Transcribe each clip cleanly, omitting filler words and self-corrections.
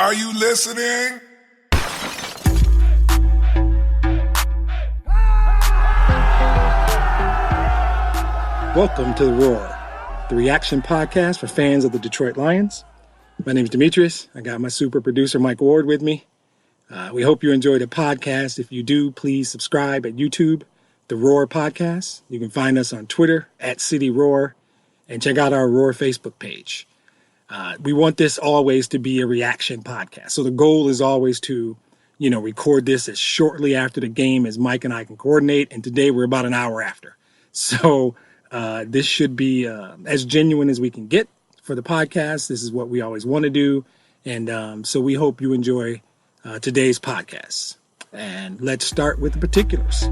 Are you listening? Welcome to The Roar, the reaction podcast for fans of the Detroit Lions. My name is Demetrius. I got my super producer, Mike Ward, with me. We hope you enjoy the podcast. If you do, please subscribe at YouTube, The Roar Podcast. You can find us on Twitter at City Roar and check out our Roar Facebook page. We want this always to be a reaction podcast. So the goal is always to, record this as shortly after the game as Mike and I can coordinate. And today we're about an hour after. So this should be as genuine as we can get for the podcast. This is what we always want to do. And so we hope you enjoy today's podcast. And let's start with the particulars.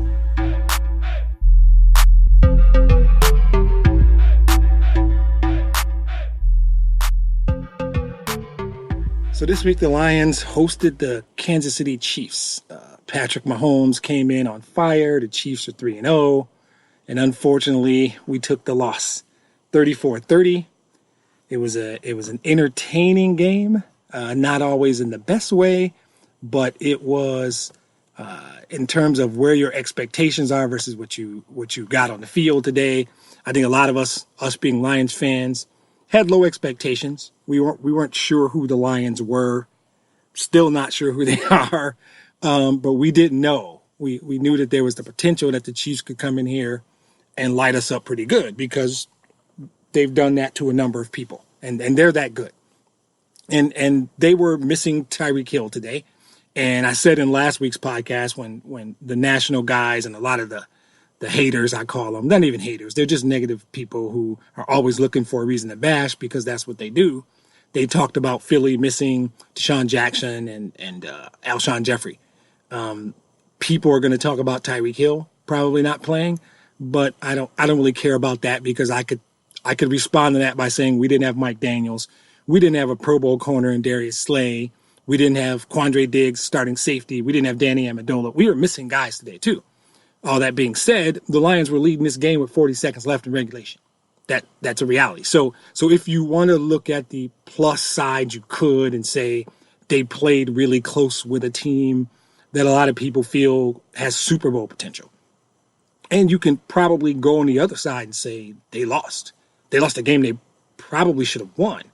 So this week, the Lions hosted the Kansas City Chiefs. Patrick Mahomes came in on fire. The Chiefs are 3-0. And unfortunately, we took the loss, 34-30. It was an entertaining game, not always in the best way, but it was in terms of where your expectations are versus what you got on the field today. I think a lot of us being Lions fans, had low expectations. We weren't sure who the Lions were. Still not sure who they are, but we didn't know. We knew that there was the potential that the Chiefs could come in here and light us up pretty good because they've done that to a number of people, and they're that good. And they were missing Tyreek Hill today. And I said in last week's podcast when the national guys and a lot of the haters, I call them, not even haters, they're just negative people who are always looking for a reason to bash because that's what they do. They talked about Philly missing Deshaun Jackson and Alshon Jeffrey. People are going to talk about Tyreek Hill probably not playing, but I don't really care about that because I could respond to that by saying we didn't have Mike Daniels, we didn't have a Pro Bowl corner in Darius Slay, we didn't have Quandre Diggs starting safety, we didn't have Danny Amendola. We were missing guys today too. All that being said, the Lions were leading this game with 40 seconds left in regulation. That's a reality. So if you want to look at the plus side, you could and say they played really close with a team that a lot of people feel has Super Bowl potential. And you can probably go on the other side and say they lost. They lost a game they probably should have won.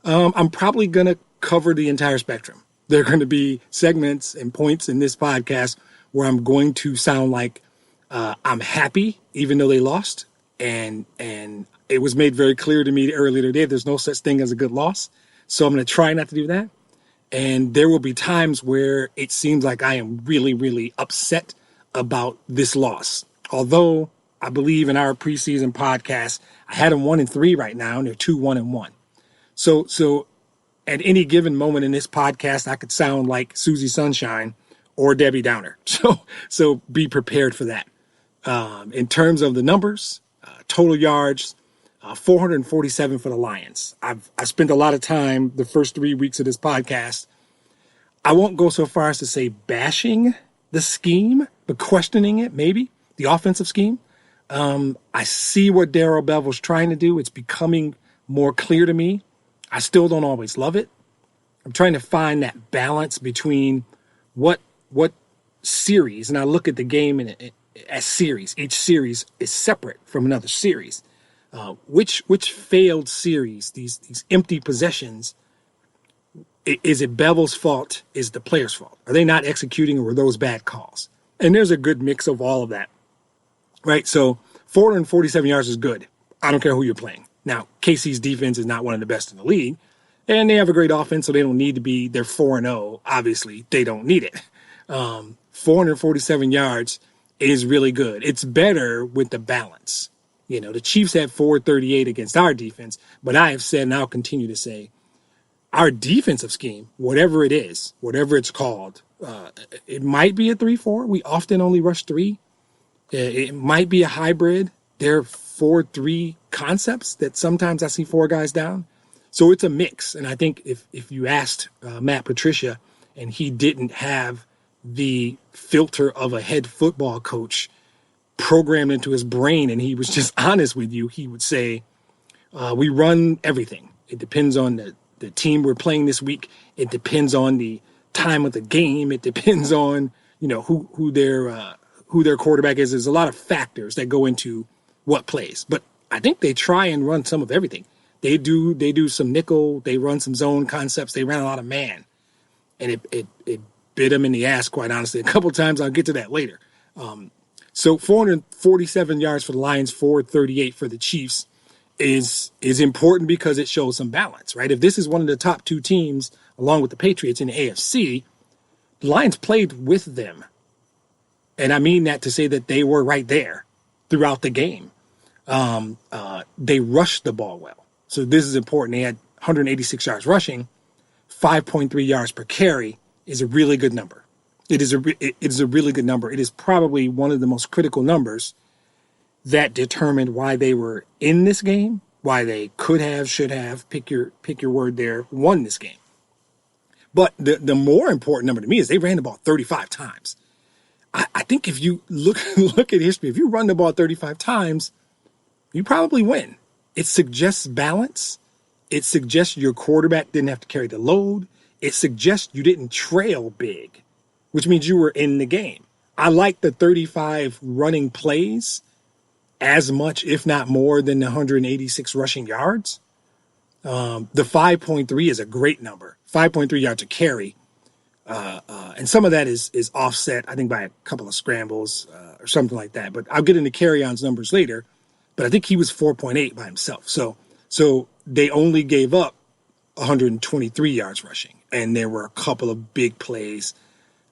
I'm probably going to cover the entire spectrum. There are going to be segments and points in this podcast where I'm going to sound like I'm happy, even though they lost. And it was made very clear to me earlier today, there's no such thing as a good loss. So I'm going to try not to do that. And there will be times where it seems like I am really, really upset about this loss. Although I believe in our preseason podcast, I had them 1-3 right now, and they're 2-1-1. So at any given moment in this podcast, I could sound like Susie Sunshine or Debbie Downer. So be prepared for that. In terms of the numbers, total yards, 447 for the Lions. I spent a lot of time the first 3 weeks of this podcast. I won't go so far as to say bashing the scheme, but questioning it, maybe, the offensive scheme. I see what Darrell Bevell's trying to do. It's becoming more clear to me. I still don't always love it. I'm trying to find that balance between what series, and I look at the game as series. Each series is separate from another series. Which failed series, these empty possessions, is it Bevell's fault? Is the player's fault? Are they not executing, or were those bad calls? And there's a good mix of all of that, right? So 447 yards is good. I don't care who you're playing. Now, KC's defense is not one of the best in the league, and they have a great offense, so they don't need to be, they're 4-0. Obviously, they don't need it. 447 yards is really good. It's better with the balance. The Chiefs had 438 against our defense, but I have said, and I'll continue to say, our defensive scheme, whatever it is, whatever it's called, it might be a 3-4. We often only rush 3. It might be a hybrid. There are 4-3 concepts that sometimes I see 4 guys down. So it's a mix. And I think if you asked Matt Patricia and he didn't have the filter of a head football coach programmed into his brain and he was just honest with you, he would say, we run everything. It depends on the team we're playing this week. It depends on the time of the game. It depends on, who their quarterback is. There's a lot of factors that go into what plays. But I think they try and run some of everything. They do some nickel. They run some zone concepts. They ran a lot of man, and it bit them in the ass, quite honestly. A couple times. I'll get to that later. So 447 yards for the Lions, 438 for the Chiefs is important because it shows some balance, right? If this is one of the top two teams, along with the Patriots in the AFC, the Lions played with them. And I mean that to say that they were right there throughout the game. They rushed the ball well. So this is important. They had 186 yards rushing, 5.3 yards per carry is a really good number. It is a really good number. It is probably one of the most critical numbers that determined why they were in this game, why they could have, should have, pick your word there, won this game. But the more important number to me is they ran the ball 35 times. I think if you look at history, if you run the ball 35 times, you probably win. It suggests balance. It suggests your quarterback didn't have to carry the load. It suggests you didn't trail big, which means you were in the game. I like the 35 running plays as much, if not more, than the 186 rushing yards. The 5.3 is a great number. 5.3 yards a carry. And some of that is offset, I think, by a couple of scrambles or something like that. But I'll get into carry-ons numbers later. But I think he was 4.8 by himself. So they only gave up 123 yards rushing. And there were a couple of big plays.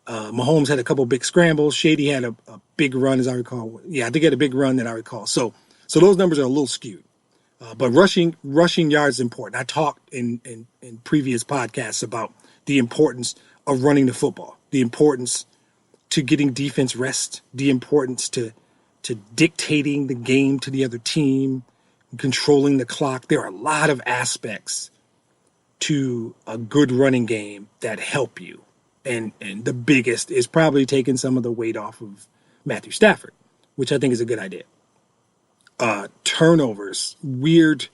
Mahomes had a couple of big scrambles. Shady had a big run, as I recall. Yeah, I think he had a big run that I recall. So those numbers are a little skewed. But rushing yards is important. I talked in previous podcasts about the importance of running the football, the importance to getting defense rest, the importance to dictating the game to the other team, controlling the clock. There are a lot of aspects to a good running game that help you. And the biggest is probably taking some of the weight off of Matthew Stafford, which I think is a good idea. Turnovers, weird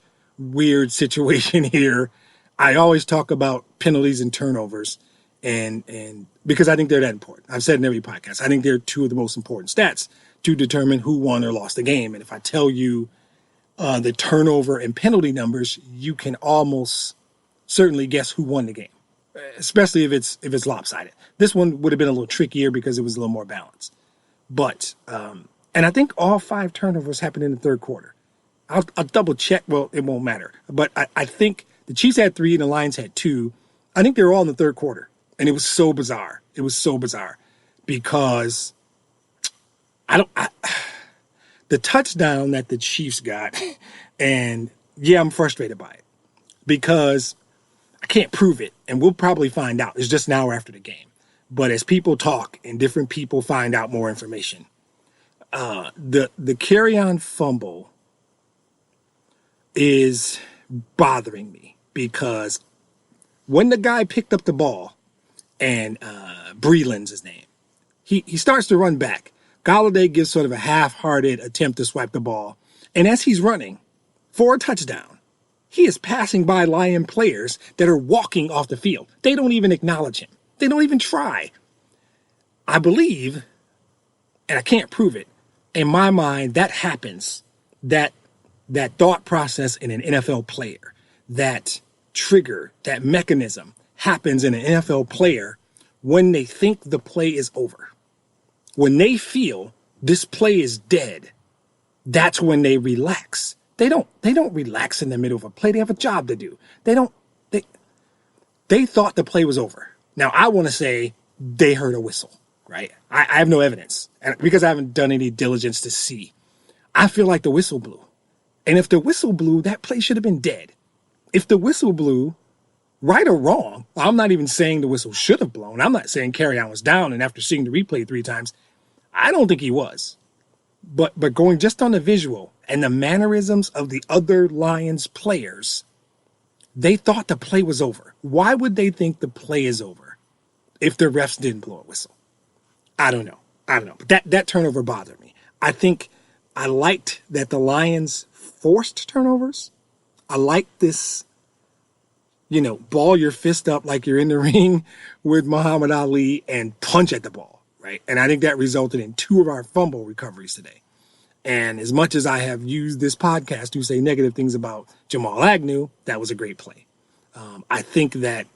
situation here. I always talk about penalties and turnovers, and because I think they're that important. I've said in every podcast, I think they're two of the most important stats to determine who won or lost the game. And if I tell you the turnover and penalty numbers, you can almost certainly guess who won the game, especially if it's lopsided. This one would have been a little trickier because it was a little more balanced. But and I think all 5 turnovers happened in the third quarter. I'll double check. Well, it won't matter. But I think the Chiefs had 3 and the Lions had 2. I think they were all in the third quarter. And it was so bizarre. It was so bizarre because the touchdown that the Chiefs got, and yeah, I'm frustrated by it because I can't prove it, and we'll probably find out. It's just an hour after the game. But as people talk and different people find out more information, the carry-on fumble is bothering me because when the guy picked up the ball, and Breeland's his name, he starts to run back. Golladay gives sort of a half-hearted attempt to swipe the ball. And as he's running for a touchdown, he is passing by Lion players that are walking off the field. They don't even acknowledge him. They don't even try. I believe, and I can't prove it, in my mind, that happens, that thought process in an NFL player, that trigger, that mechanism happens in an NFL player when they think the play is over. When they feel this play is dead, that's when they relax. They don't relax in the middle of a play. They have a job to do. They thought the play was over. Now, I want to say they heard a whistle, right? I have no evidence because I haven't done any diligence to see. I feel like the whistle blew. And if the whistle blew, that play should have been dead. If the whistle blew, right or wrong, I'm not even saying the whistle should have blown. I'm not saying carry-on was down, and after seeing the replay 3 times, I don't think he was. But going just on the visual and the mannerisms of the other Lions players, they thought the play was over. Why would they think the play is over if the refs didn't blow a whistle? I don't know. But that turnover bothered me. I think I liked that the Lions forced turnovers. I liked this ball your fist up like you're in the ring with Muhammad Ali and punch at the ball, right? And I think that resulted in 2 of our fumble recoveries today. And as much as I have used this podcast to say negative things about Jamal Agnew, that was a great play. I think that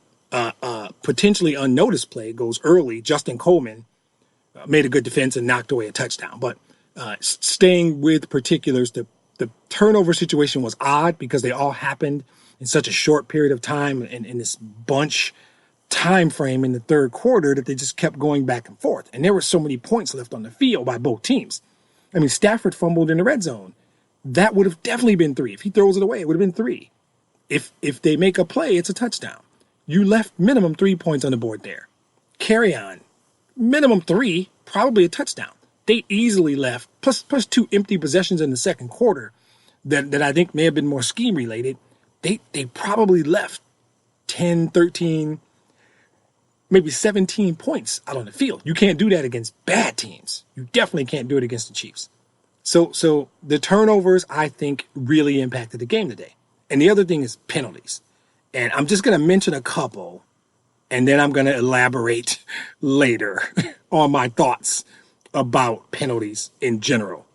potentially unnoticed play goes early. Justin Coleman made a good defense and knocked away a touchdown. But staying with particulars, the turnover situation was odd because they all happened in such a short period of time and in this bunch time frame in the third quarter that they just kept going back and forth. And there were so many points left on the field by both teams. I mean, Stafford fumbled in the red zone. That would have definitely been 3. If he throws it away, it would have been 3. If they make a play, it's a touchdown. You left minimum 3 points on the board there. Carry on. Minimum 3, probably a touchdown. They easily left, plus 2 empty possessions in the second quarter that I think may have been more scheme related. They probably left 10, 13, maybe 17 points out on the field. You can't do that against bad teams. You definitely can't do it against the Chiefs. So the turnovers, I think, really impacted the game today. And the other thing is penalties. And I'm just going to mention a couple, and then I'm going to elaborate later on my thoughts about penalties in general.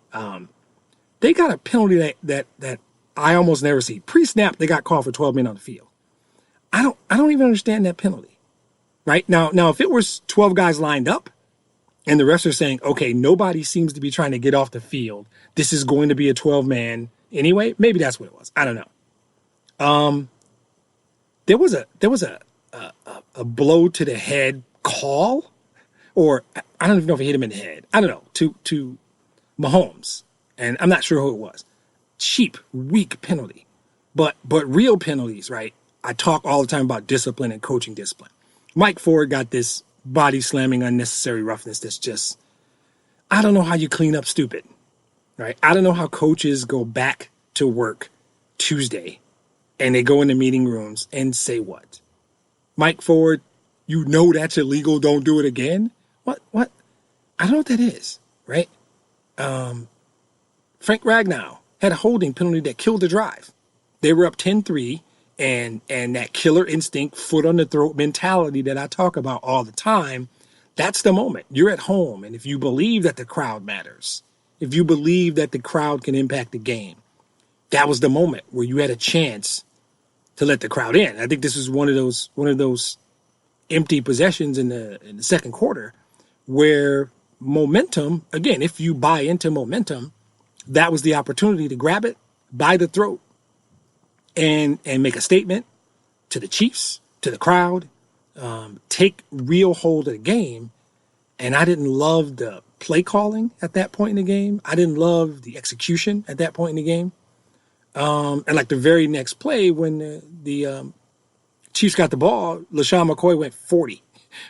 They got a penalty that I almost never see. Pre-snap, they got called for 12 men on the field. I don't even understand that penalty. Right? Now, if it was 12 guys lined up and the refs are saying, okay, nobody seems to be trying to get off the field, this is going to be a 12-man anyway, maybe that's what it was. I don't know. There was a blow to the head call, or I don't even know if he hit him in the head. I don't know, to Mahomes. And I'm not sure who it was. Cheap, weak penalty. But real penalties, right? I talk all the time about discipline and coaching discipline. Mike Ford got this body slamming unnecessary roughness that's just, I don't know how you clean up stupid, right? I don't know how coaches go back to work Tuesday and they go into meeting rooms and say what? Mike Ford, you know that's illegal, don't do it again? What? I don't know what that is, right? Frank Ragnow had a holding penalty that killed the drive. They were up 10-3. And that killer instinct, foot on the throat mentality that I talk about all the time, that's the moment. You're at home. And if you believe that the crowd matters, if you believe that the crowd can impact the game, that was the moment where you had a chance to let the crowd in. I think this was one of those empty possessions in the second quarter where momentum, again, if you buy into momentum, that was the opportunity to grab it by the throat and make a statement to the Chiefs, to the crowd, take real hold of the game. And I didn't love the play calling at that point in the game. I didn't love the execution at that point in the game. And like the very next play, when the Chiefs got the ball, LaShawn McCoy went 40,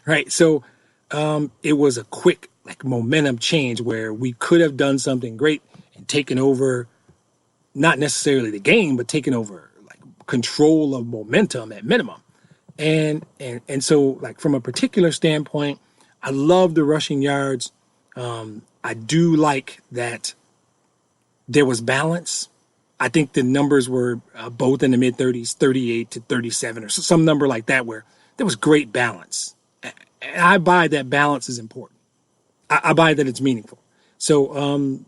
right? So it was a quick momentum change where we could have done something great and taken over, not necessarily the game, but taken over control of momentum at minimum. And so from a particular standpoint, I love the rushing yards. I do like that there was balance. I think the numbers were both in the mid-30s, 38 to 37 or some number like that, where there was great balance. And I buy that balance is important. I buy that it's meaningful. So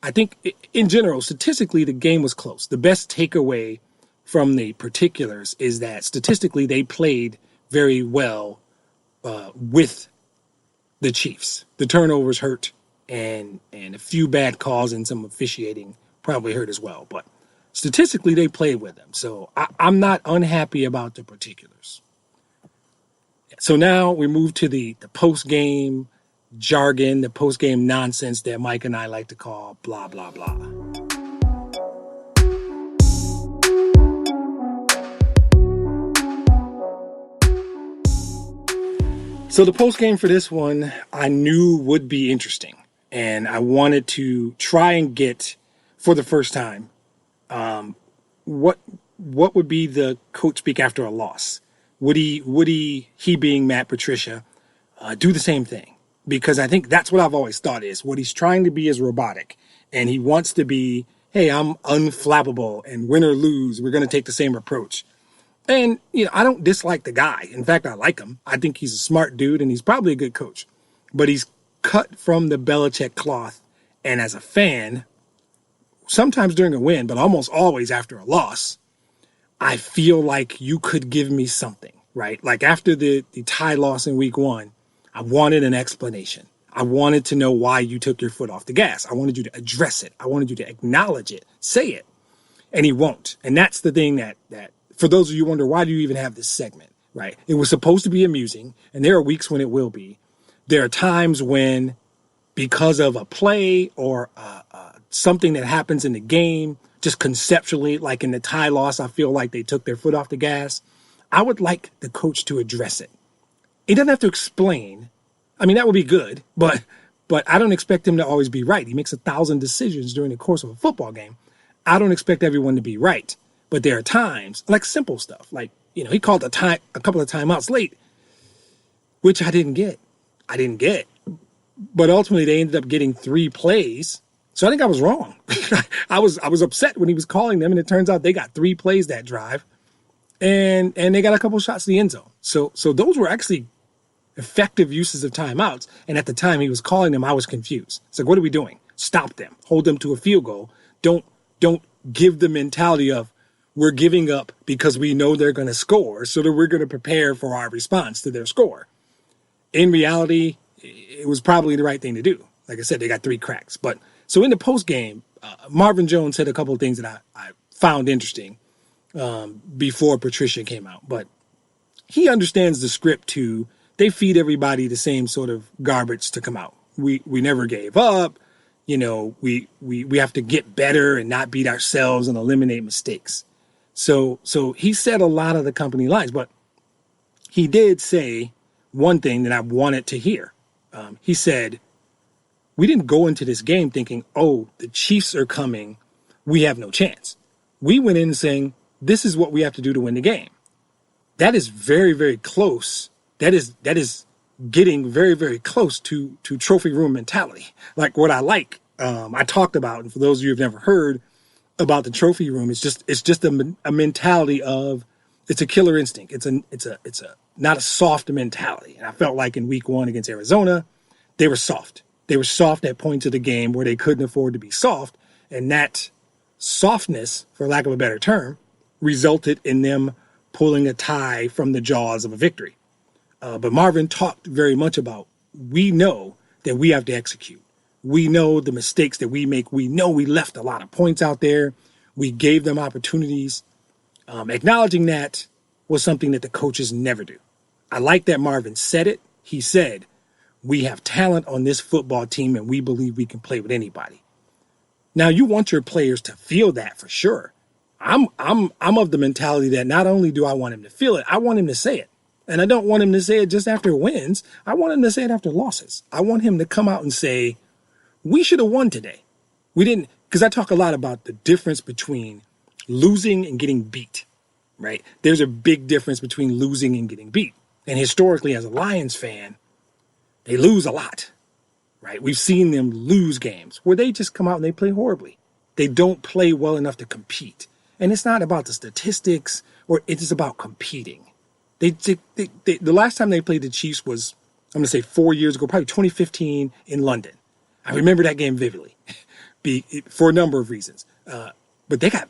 I think in general, statistically, the game was close. The best takeaway from the particulars is that statistically they played very well with the Chiefs. The turnovers hurt, and a few bad calls and some officiating probably hurt as well. But statistically, they played with them. So I'm not unhappy about the particulars. So now we move to the post-game jargon, the post-game nonsense that Mike and I like to call blah, blah, blah. So the post game for this one, I knew would be interesting, and I wanted to try and get, for the first time, what would be the coach speak after a loss? Would he being Matt Patricia, do the same thing? Because I think that's what I've always thought is what he's trying to be is robotic, and he wants to be, hey, I'm unflappable, and win or lose, we're going to take the same approach. And, I don't dislike the guy. In fact, I like him. I think he's a smart dude and he's probably a good coach. But he's cut from the Belichick cloth. And as a fan, sometimes during a win, but almost always after a loss, I feel like you could give me something, right? Like after the tie loss in week 1, I wanted an explanation. I wanted to know why you took your foot off the gas. I wanted you to address it. I wanted you to acknowledge it, say it. And he won't. And that's the thing that for those of you who wonder, why do you even have this segment, right? It was supposed to be amusing, and there are weeks when it will be. There are times when, because of a play or something that happens in the game, just conceptually, like in the tie loss, I feel like they took their foot off the gas. I would like the coach to address it. He doesn't have to explain. I mean, that would be good, but I don't expect him to always be right. He makes 1,000 decisions during the course of a football game. I don't expect everyone to be right, but there are times, like simple stuff, like, he called a couple of timeouts late, which I didn't get. But ultimately they ended up getting 3 plays. So I think I was wrong. I was upset when he was calling them, and it turns out they got 3 plays that drive, and they got a couple shots to the end zone. So those were actually effective uses of timeouts. And at the time he was calling them, I was confused. It's like, what are we doing? Stop them. Hold them to a field goal. Don't give the mentality of we're giving up because we know they're going to score, so that we're going to prepare for our response to their score. In reality, it was probably the right thing to do. Like I said, they got 3 cracks. But so in the post game, Marvin Jones said a couple of things that I found interesting before Patricia came out. But he understands the script too. They feed everybody the same sort of garbage to come out. We never gave up. We have to get better and not beat ourselves and eliminate mistakes. So he said a lot of the company lines, but he did say one thing that I wanted to hear. He said, we didn't go into this game thinking, oh, the Chiefs are coming, we have no chance. We went in saying, this is what we have to do to win the game. That is very, very close. That is getting very, very close to trophy room mentality. Like what I like, I talked about, and for those of you who've never heard about the trophy room, it's just a mentality of, it's a killer instinct. It's a not a soft mentality. And I felt like in week 1 against Arizona, they were soft. They were soft at points of the game where they couldn't afford to be soft. And that softness, for lack of a better term, resulted in them pulling a tie from the jaws of a victory. But Marvin talked very much about, we know that we have to execute. We know the mistakes that we make. We know we left a lot of points out there. We gave them opportunities. Acknowledging that was something that the coaches never do. I like that Marvin said it. He said, we have talent on this football team and we believe we can play with anybody. Now, you want your players to feel that for sure. I'm of the mentality that not only do I want him to feel it, I want him to say it. And I don't want him to say it just after wins. I want him to say it after losses. I want him to come out and say, we should have won today. We didn't, because I talk a lot about the difference between losing and getting beat, right? There's a big difference between losing and getting beat. And historically, as a Lions fan, they lose a lot, right? We've seen them lose games where they just come out and they play horribly. They don't play well enough to compete. And it's not about the statistics, or it's about competing. The last time they played the Chiefs was, I'm going to say 4 years ago, probably 2015 in London. I remember that game vividly for a number of reasons. But they got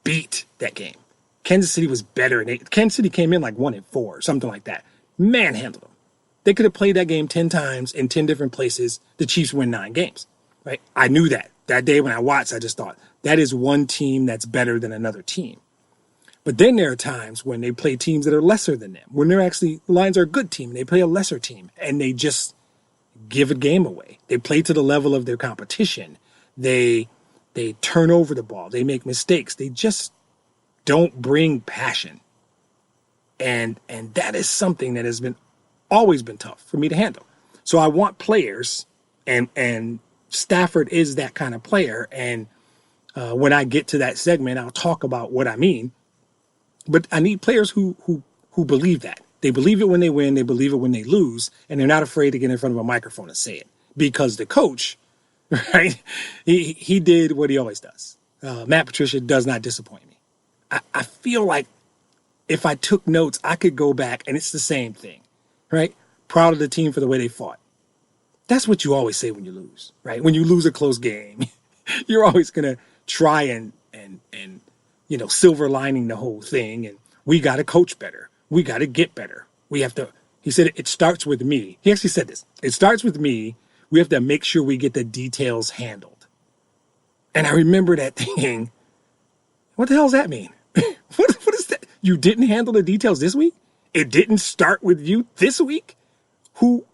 beat that game. Kansas City was better. And Kansas City came in like 1-4 or something like that. Manhandled them. They could have played that game 10 times in 10 different places. The Chiefs win 9 games, right? I knew that. That day when I watched, I just thought, that is one team that's better than another team. But then there are times when they play teams that are lesser than them, when the Lions are a good team and they play a lesser team and they just give a game away. They play to the level of their competition. They turn over the ball. They make mistakes. They just don't bring passion. And that is something that has always been tough for me to handle. So I want players, and Stafford is that kind of player. And when I get to that segment, I'll talk about what I mean. But I need players who believe that. They believe it when they win. They believe it when they lose. And they're not afraid to get in front of a microphone and say it. Because the coach, right, he did what he always does. Matt Patricia does not disappoint me. I feel like if I took notes, I could go back and it's the same thing, right? Proud of the team for the way they fought. That's what you always say when you lose, right? When you lose a close game, you're always going to try and silver lining the whole thing. And we got to coach better. We got to get better. We have to, he said, it starts with me. He actually said this. It starts with me. We have to make sure we get the details handled. And I remember that thing. What the hell does that mean? What is that? You didn't handle the details this week? It didn't start with you this week? Who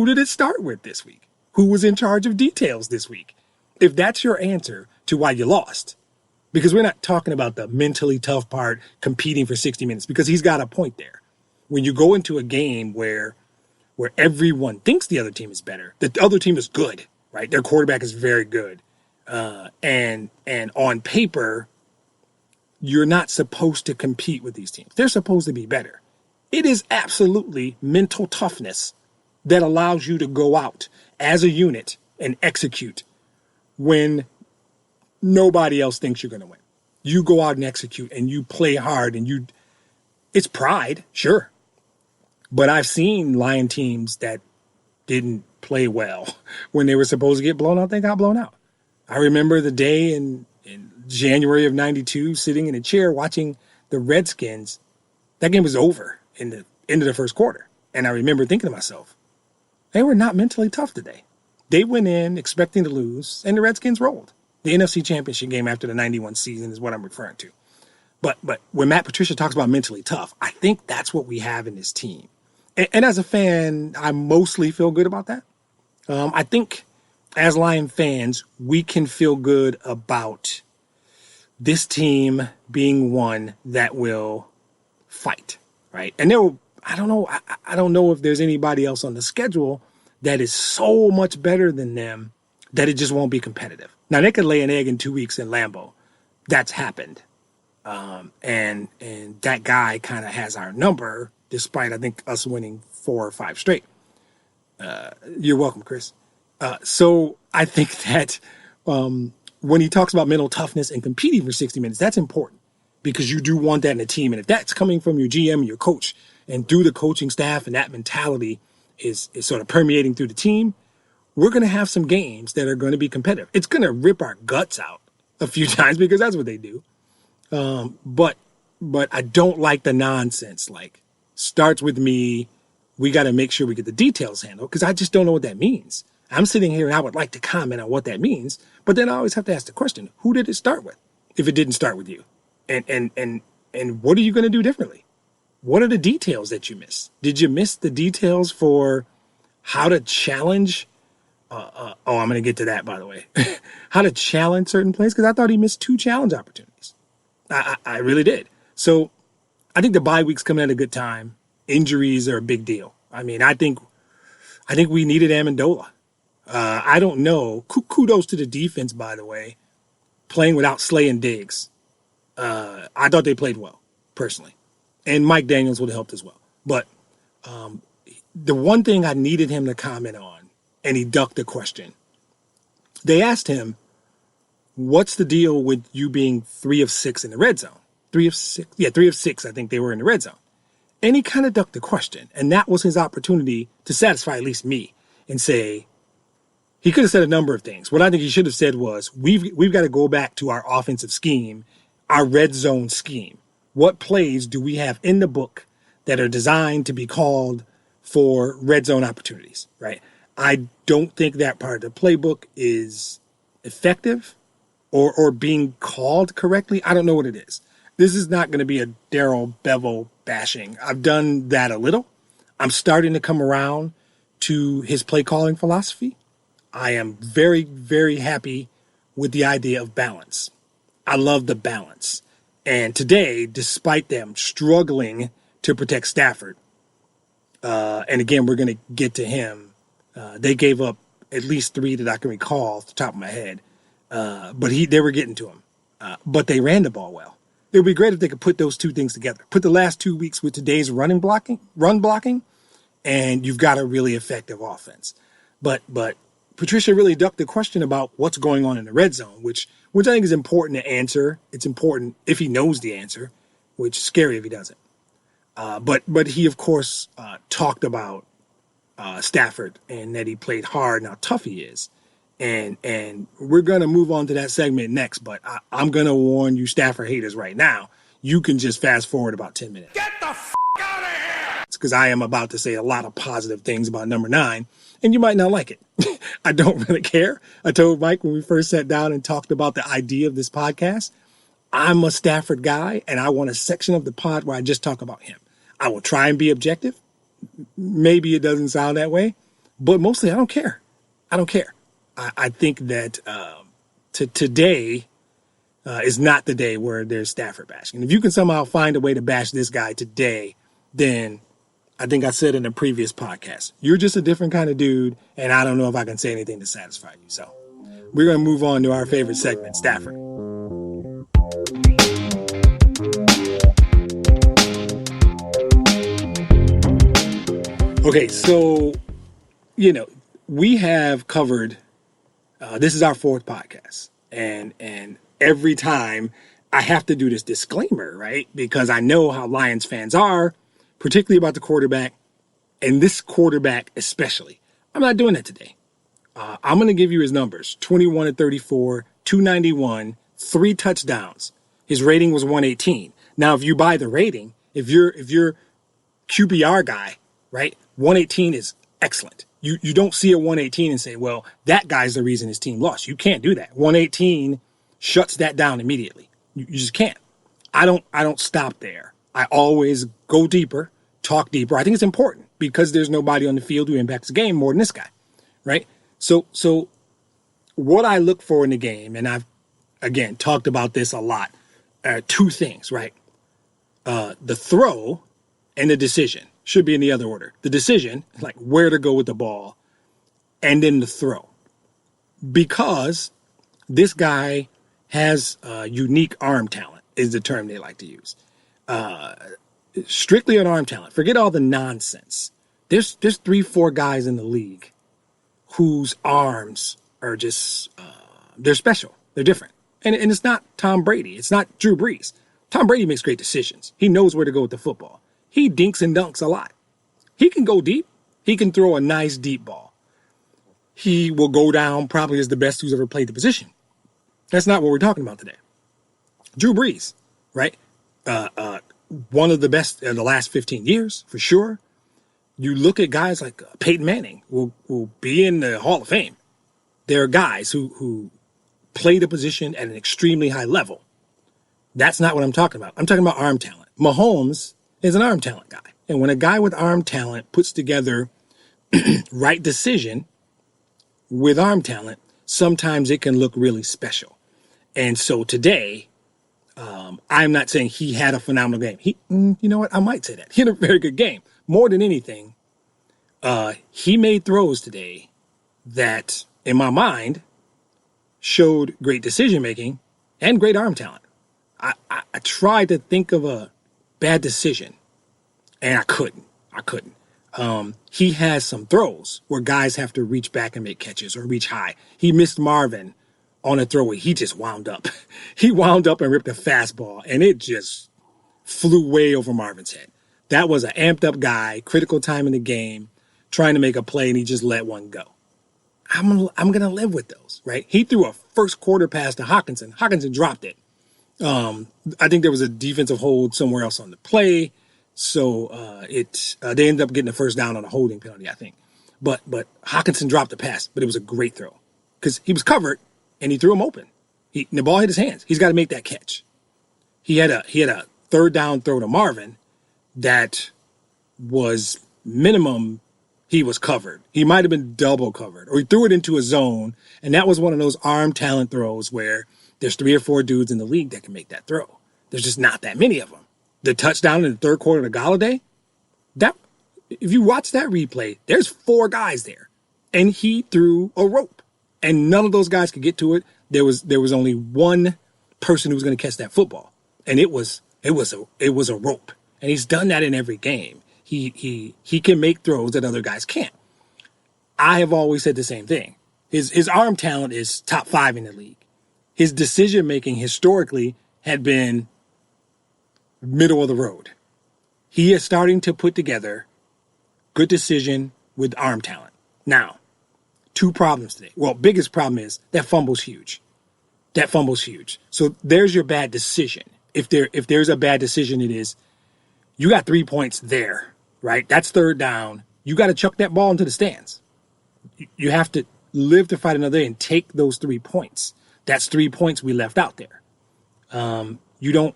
did it start with this week? Who was in charge of details this week? If that's your answer to why you lost, because we're not talking about the mentally tough part, competing for 60 minutes, because he's got a point there. When you go into a game where everyone thinks the other team is better, the other team is good, right? Their quarterback is very good. And on paper, you're not supposed to compete with these teams. They're supposed to be better. It is absolutely mental toughness that allows you to go out as a unit and execute when nobody else thinks you're going to win. You go out and execute and you play hard and it's pride, sure. But I've seen Lion teams that didn't play well when they were supposed to get blown out, they got blown out. I remember the day in January of 92 sitting in a chair watching the Redskins. That game was over in the end of the first quarter. And I remember thinking to myself, they were not mentally tough today. They went in expecting to lose, and the Redskins rolled. The NFC Championship game after the 91 season is what I'm referring to. But when Matt Patricia talks about mentally tough, I think that's what we have in this team. And as a fan, I mostly feel good about that. I think as Lion fans, we can feel good about this team being one that will fight, right? And I don't know if there's anybody else on the schedule that is so much better than them that it just won't be competitive. Now, they could lay an egg in 2 weeks in Lambeau. That's happened. And that guy kind of has our number, despite, I think, us winning 4 or 5 straight. You're welcome, Chris. So I think that when he talks about mental toughness and competing for 60 minutes, that's important because you do want that in a team. And if that's coming from your GM and your coach and through the coaching staff and that mentality is sort of permeating through the team, we're going to have some games that are going to be competitive. It's going to rip our guts out a few times because that's what they do. But I don't like the nonsense. Like, starts with me. We got to make sure we get the details handled because I just don't know what that means. I'm sitting here and I would like to comment on what that means, but then I always have to ask the question, who did it start with? If it didn't start with you, and what are you going to do differently? What are the details that you missed? Did you miss the details for how to challenge? I'm going to get to that, by the way. How to challenge certain plays? Because I thought he missed 2 challenge opportunities. I really did. So I think the bye week's coming at a good time. Injuries are a big deal. I mean, I think we needed Amendola. I don't know. Kudos to the defense, by the way, playing without Slay and Diggs. I thought they played well, personally. And Mike Daniels would have helped as well. But the one thing I needed him to comment on, and he ducked the question. They asked him, what's the deal with you being 3 of 6 in the red zone? 3 of 6? Yeah, 3 of 6, I think they were in the red zone. And he kind of ducked the question. And that was his opportunity to satisfy at least me and say, he could have said a number of things. What I think he should have said was, we've got to go back to our offensive scheme, our red zone scheme. What plays do we have in the book that are designed to be called for red zone opportunities, right? I don't think that part of the playbook is effective or being called correctly. I don't know what it is. This is not going to be a Darrell Bevel bashing. I've done that a little. I'm starting to come around to his play calling philosophy. I am very, very happy with the idea of balance. I love the balance. And today, despite them struggling to protect Stafford, and again, we're going to get to him, they gave up at least 3 that I can recall off the top of my head. But they were getting to him. But they ran the ball well. It would be great if they could put those 2 things together. Put the last 2 weeks with today's run blocking, and you've got a really effective offense. But Patricia really ducked the question about what's going on in the red zone, which I think is important to answer. It's important if he knows the answer. which is scary if he doesn't. But he, of course, talked about Stafford and that he played hard and how tough he is. And we're going to move on to that segment next, but I'm going to warn you Stafford haters right now. You can just fast forward about 10 minutes. Get the f*** out of here! It's because I am about to say a lot of positive things about number 9, and you might not like it. I don't really care. I told Mike when we first sat down and talked about the idea of this podcast, I'm a Stafford guy, and I want a section of the pod where I just talk about him. I will try and be objective. Maybe it doesn't sound that way, but mostly I don't care. I don't care. I think that today is not the day where there's Stafford bashing. And if you can somehow find a way to bash this guy today, then I think I said in a previous podcast, you're just a different kind of dude, and I don't know if I can say anything to satisfy you. So we're going to move on to our favorite segment, Stafford. Okay, so, we have covered, this is our 4th podcast, and every time I have to do this disclaimer, right? Because I know how Lions fans are, particularly about the quarterback, and this quarterback especially. I'm not doing that today. I'm going to give you his numbers, 21-34, 291, 3 touchdowns. His rating was 118. Now, if you buy the rating, if you're QBR guy, right, 118 is excellent. You don't see a 118 and say, well, that guy's the reason his team lost. You can't do that. 118 shuts that down immediately. You just can't. I don't stop there. I always go deeper, talk deeper. I think it's important because there's nobody on the field who impacts the game more than this guy, right? So what I look for in the game, and I've, again, talked about this a lot, are 2 things, right? The throw and the decision. Should be in the other order. The decision, like where to go with the ball, and then the throw. Because this guy has unique arm talent, is the term they like to use. Strictly on arm talent. Forget all the nonsense. There's 3-4 guys in the league whose arms are just, they're special. They're different. And it's not Tom Brady. It's not Drew Brees. Tom Brady makes great decisions. He knows where to go with the football. He dinks and dunks a lot. He can go deep. He can throw a nice deep ball. He will go down probably as the best who's ever played the position. That's not what we're talking about today. Drew Brees, right? One of the best in the last 15 years, for sure. You look at guys like Peyton Manning, who will be in the Hall of Fame. There are guys who play the position at an extremely high level. That's not what I'm talking about. I'm talking about arm talent. Mahomes is an arm talent guy. And when a guy with arm talent puts together right decision with arm talent, sometimes it can look really special. And so today, I'm not saying he had a phenomenal game. You know what? I might say that. He had a very good game. More than anything, he made throws today that, in my mind, showed great decision-making and great arm talent. I tried to think of a bad decision, and I couldn't. He has some throws where guys have to reach back and make catches or reach high. He missed Marvin on a throw where he just wound up. He wound up and ripped a fastball, and it just flew way over Marvin's head. That was an amped-up guy, critical time in the game, trying to make a play, and he just let one go. I'm going to live with those, right? He threw a first quarter pass to Hockenson. Hockenson dropped it. I think there was a defensive hold somewhere else on the play. So they ended up getting a first down on a holding penalty, I think. But Hockenson dropped the pass, but it was a great throw because he was covered and he threw him open. The ball hit his hands. He's got to make that catch. He had a third down throw to Marvin that was minimum. He was covered. He might have been double covered, or he threw it into a zone. And that was one of those arm talent throws where there's 3 or 4 dudes in the league that can make that throw. There's just not that many of them. The touchdown in the third quarter to Galladay, if you watch that replay, there's 4 guys there, and he threw a rope, and none of those guys could get to it. There was only one person who was going to catch that football, and it was a rope, and he's done that in every game. He can make throws that other guys can't. I have always said the same thing. His arm talent is top 5 in the league. His decision making historically had been middle of the road. He is starting to put together good decision with arm talent. Now, two problems today. Well, biggest problem is that fumble's huge. That fumble's huge. So there's your bad decision. If there's a bad decision, it is you got 3 points there, right? That's third down. You got to chuck that ball into the stands. You have to live to fight another day and take those 3 points. That's 3 points we left out there. You don't.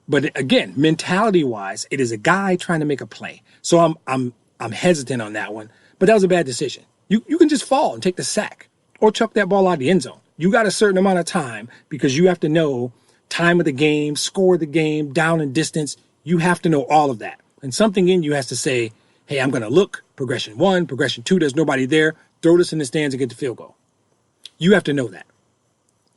But again, mentality-wise, it is a guy trying to make a play. So I'm hesitant on that one. But that was a bad decision. You can just fall and take the sack or chuck that ball out of the end zone. You got a certain amount of time because you have to know time of the game, score of the game, down and distance. You have to know all of that. And something in you has to say, hey, I'm going to look, progression 1, progression 2, there's nobody there. Throw this in the stands and get the field goal. You have to know that.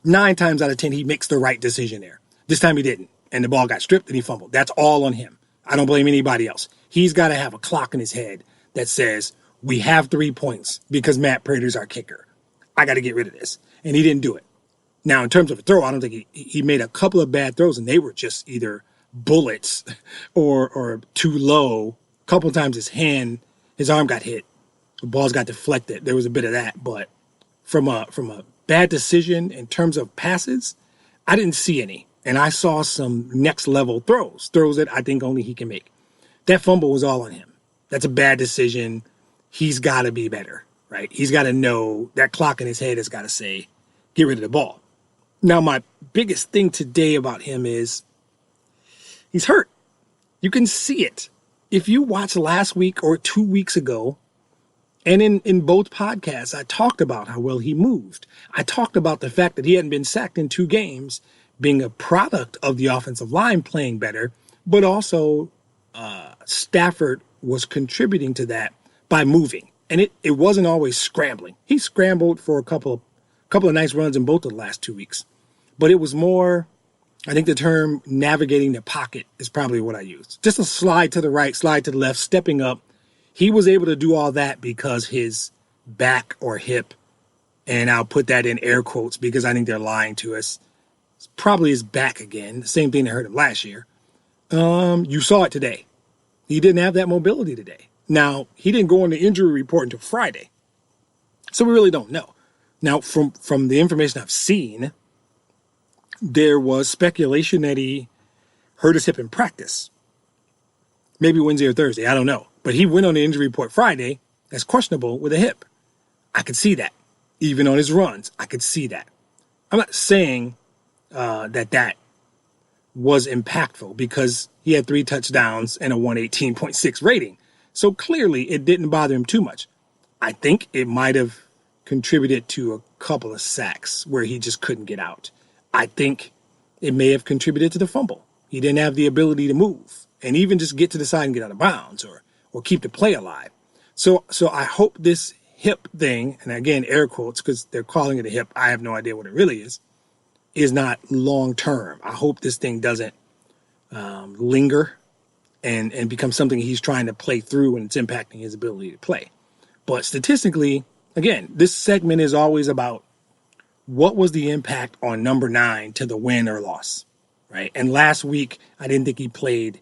9 times out of 10, he makes the right decision there. This time he didn't. And the ball got stripped and he fumbled. That's all on him. I don't blame anybody else. He's got to have a clock in his head that says, we have 3 points because Matt Prater's our kicker. I got to get rid of this. And he didn't do it. Now, in terms of a throw, I don't think he made a couple of bad throws, and they were just either bullets or too low. A couple of times his arm got hit. The balls got deflected. There was a bit of that. But from a bad decision in terms of passes, I didn't see any. And I saw some next level throws that I think only he can make. That fumble was all on him. That's a bad decision. He's got to be better, right? He's got to know that clock in his head has got to say, get rid of the ball. Now, my biggest thing today about him is he's hurt. You can see it. If you watch last week or 2 weeks ago, and in both podcasts, I talked about how well he moved. I talked about the fact that he hadn't been sacked in 2 games, being a product of the offensive line playing better, but also Stafford was contributing to that by moving. And it wasn't always scrambling. He scrambled for a couple of nice runs in both of the last 2 weeks. But it was more, I think the term navigating the pocket is probably what I used. Just a slide to the right, slide to the left, stepping up. He was able to do all that because his back or hip, and I'll put that in air quotes because I think they're lying to us, probably his back again. The same thing that hurt him last year. You saw it today. He didn't have that mobility today. Now, he didn't go on the injury report until Friday. So we really don't know. Now, from the information I've seen, there was speculation that he hurt his hip in practice. Maybe Wednesday or Thursday, I don't know. But he went on the injury report Friday as questionable with a hip. I could see that. Even on his runs, I could see that. I'm not saying that was impactful because he had 3 touchdowns and a 118.6 rating. So clearly it didn't bother him too much. I think it might have contributed to a couple of sacks where he just couldn't get out. I think it may have contributed to the fumble. He didn't have the ability to move and even just get to the side and get out of bounds or keep the play alive. So I hope this hip thing, and again, air quotes, because they're calling it a hip, I have no idea what it really is not long term. I hope this thing doesn't linger and become something he's trying to play through and it's impacting his ability to play. But statistically, again, this segment is always about what was the impact on number 9 to the win or loss, right? And last week, I didn't think he played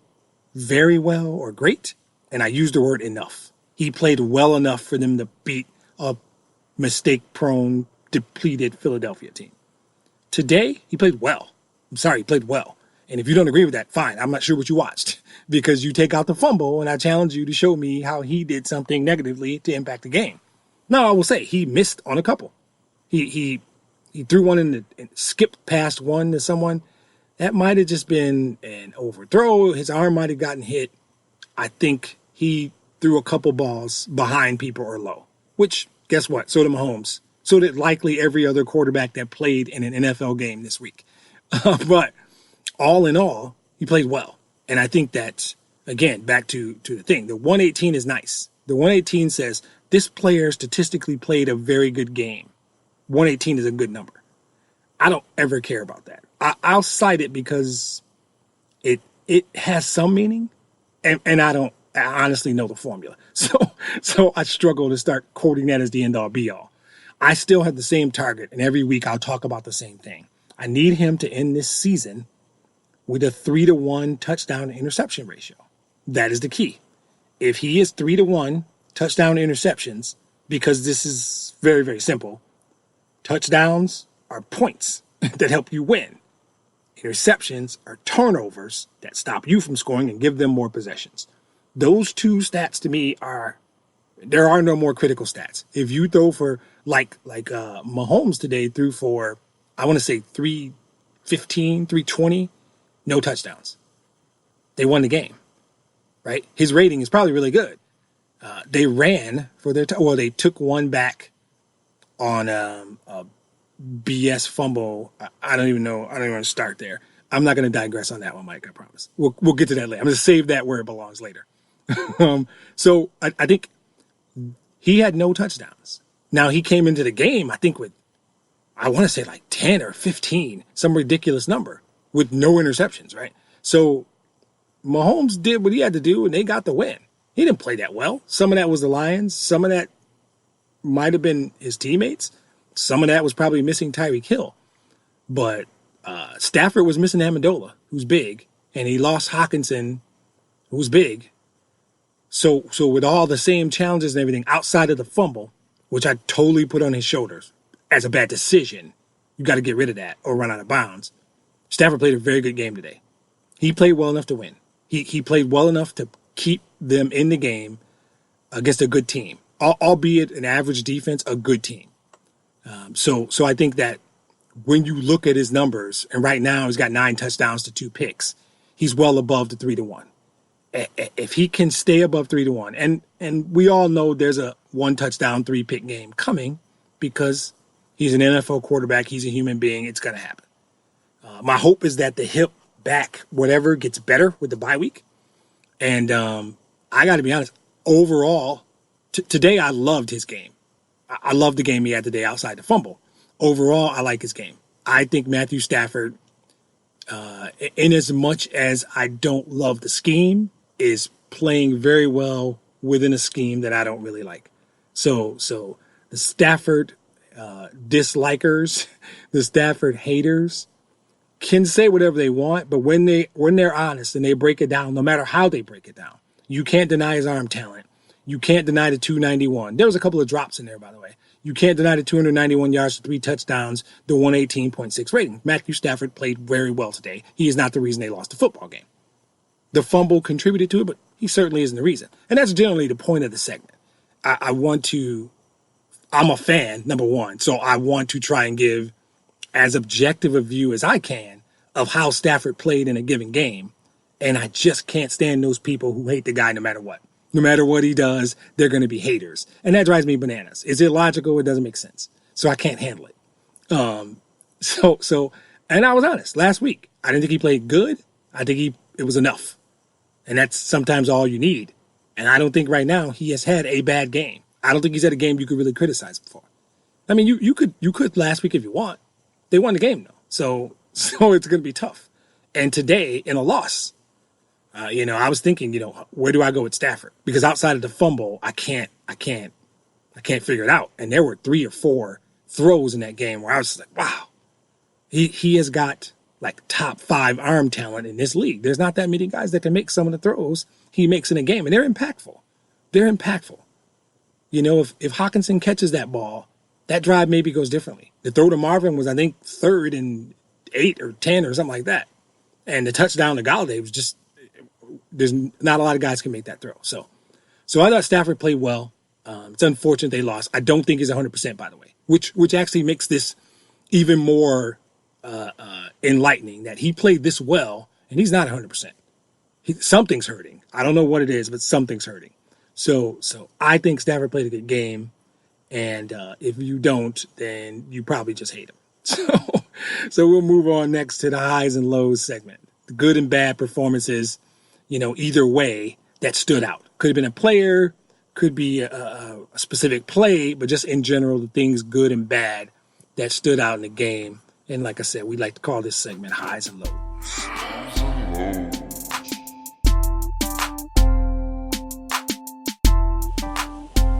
very well or great, and I used the word enough. He played well enough for them to beat a mistake-prone, depleted Philadelphia team. Today, he played well. I'm sorry, he played well. And if you don't agree with that, fine. I'm not sure what you watched because you take out the fumble, and I challenge you to show me how he did something negatively to impact the game. Now, I will say he missed on a couple. He threw one and skipped past one to someone. That might have just been an overthrow. His arm might have gotten hit. I think he threw a couple balls behind people or low, which, guess what? So did Mahomes. So did likely every other quarterback that played in an NFL game this week. But all in all, he played well. And I think that, again, back to the thing, the 118 is nice. The 118 says this player statistically played a very good game. 118 is a good number. I don't ever care about that. I'll cite it because it has some meaning, and I honestly know the formula. So I struggle to start quoting that as the end all be all. I still have the same target, and every week I'll talk about the same thing. I need him to end this season with a 3-to-1 touchdown to interception ratio. That is the key. If he is 3-to-1 touchdown to interceptions, because this is very, very simple, touchdowns are points that help you win. Interceptions are turnovers that stop you from scoring and give them more possessions. Those two stats to me there are no more critical stats. If you throw for like Mahomes today threw for, I want to say 315, 320, no touchdowns. They won the game, right? His rating is probably really good. They ran for their, they took one back on a BS fumble. I don't even know. I don't even want to start there. I'm not going to digress on that one, Mike. I promise. We'll get to that later. I'm going to save that where it belongs later. So I think he had no touchdowns. Now he came into the game, I think with, I want to say like 10 or 15, some ridiculous number with no interceptions, right? So Mahomes did what he had to do and they got the win. He didn't play that well. Some of that was the Lions. Some of that might have been his teammates. Some of that was probably missing Tyreek Hill. But Stafford was missing Amendola, who's big, and he lost Hawkinson, who's big. So with all the same challenges and everything outside of the fumble, which I totally put on his shoulders as a bad decision, you got to get rid of that or run out of bounds. Stafford played a very good game today. He played well enough to win. He played well enough to keep them in the game against a good team, albeit an average defense, a good team. So I think that when you look at his numbers, and right now he's got 9 touchdowns to 2 picks, he's well above the 3-to-1. If he can stay above 3-to-1, and we all know there's a 1 touchdown, 3 pick game coming because he's an NFL quarterback, he's a human being, it's going to happen. My hope is that the hip, back, whatever gets better with the bye week. And I got to be honest, overall, today I loved his game. I loved the game he had today outside the fumble. Overall, I like his game. I think Matthew Stafford, in as much as I don't love the scheme, is playing very well within a scheme that I don't really like. So the Stafford dislikers, the Stafford haters can say whatever they want, but when they're honest and they break it down, no matter how they break it down, you can't deny his arm talent. You can't deny the 291. There was a couple of drops in there, by the way. You can't deny the 291 yards for 3 touchdowns, the 118.6 rating. Matthew Stafford played very well today. He is not the reason they lost the football game. The fumble contributed to it, but he certainly isn't the reason. And that's generally the point of the segment. I'm a fan, number one, so I want to try and give as objective a view as I can of how Stafford played in a given game. And I just can't stand those people who hate the guy no matter what. No matter what he does, they're going to be haters. And that drives me bananas. It's illogical. It doesn't make sense. So I can't handle it. And I was honest. Last week, I didn't think he played good. I think it was enough. And that's sometimes all you need. And I don't think right now he has had a bad game. I don't think he's had a game you could really criticize him for. I mean, you could last week if you want. They won the game, though. So it's going to be tough. And today, in a loss, I was thinking, where do I go with Stafford? Because outside of the fumble, I can't figure it out. And there were 3 or 4 throws in that game where I was just like, wow, he has got like top 5 arm talent in this league. There's not that many guys that can make some of the throws he makes in a game, and they're impactful. They're impactful. If Hawkinson catches that ball, that drive maybe goes differently. The throw to Marvin was, I think, 3rd and 8 or 10 or something like that. And the touchdown to Galladay was just, there's not a lot of guys can make that throw. So I thought Stafford played well. It's unfortunate they lost. I don't think he's 100%, by the way, which actually makes this even more enlightening that he played this well and he's not 100%. Something's hurting. I don't know what it is, but something's hurting. So I think Stafford played a good game. And if you don't, then you probably just hate him. So we'll move on next to the highs and lows segment. The good and bad performances, either way that stood out. Could have been a player, could be a specific play, but just in general, the things good and bad that stood out in the game. And like I said, we like to call this segment highs and lows.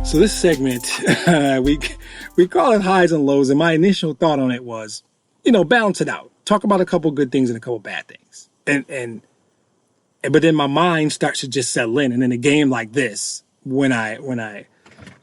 So this segment, we call it highs and lows. And my initial thought on it was, balance it out. Talk about a couple good things and a couple bad things. And but then my mind starts to just settle in. And in a game like this, when I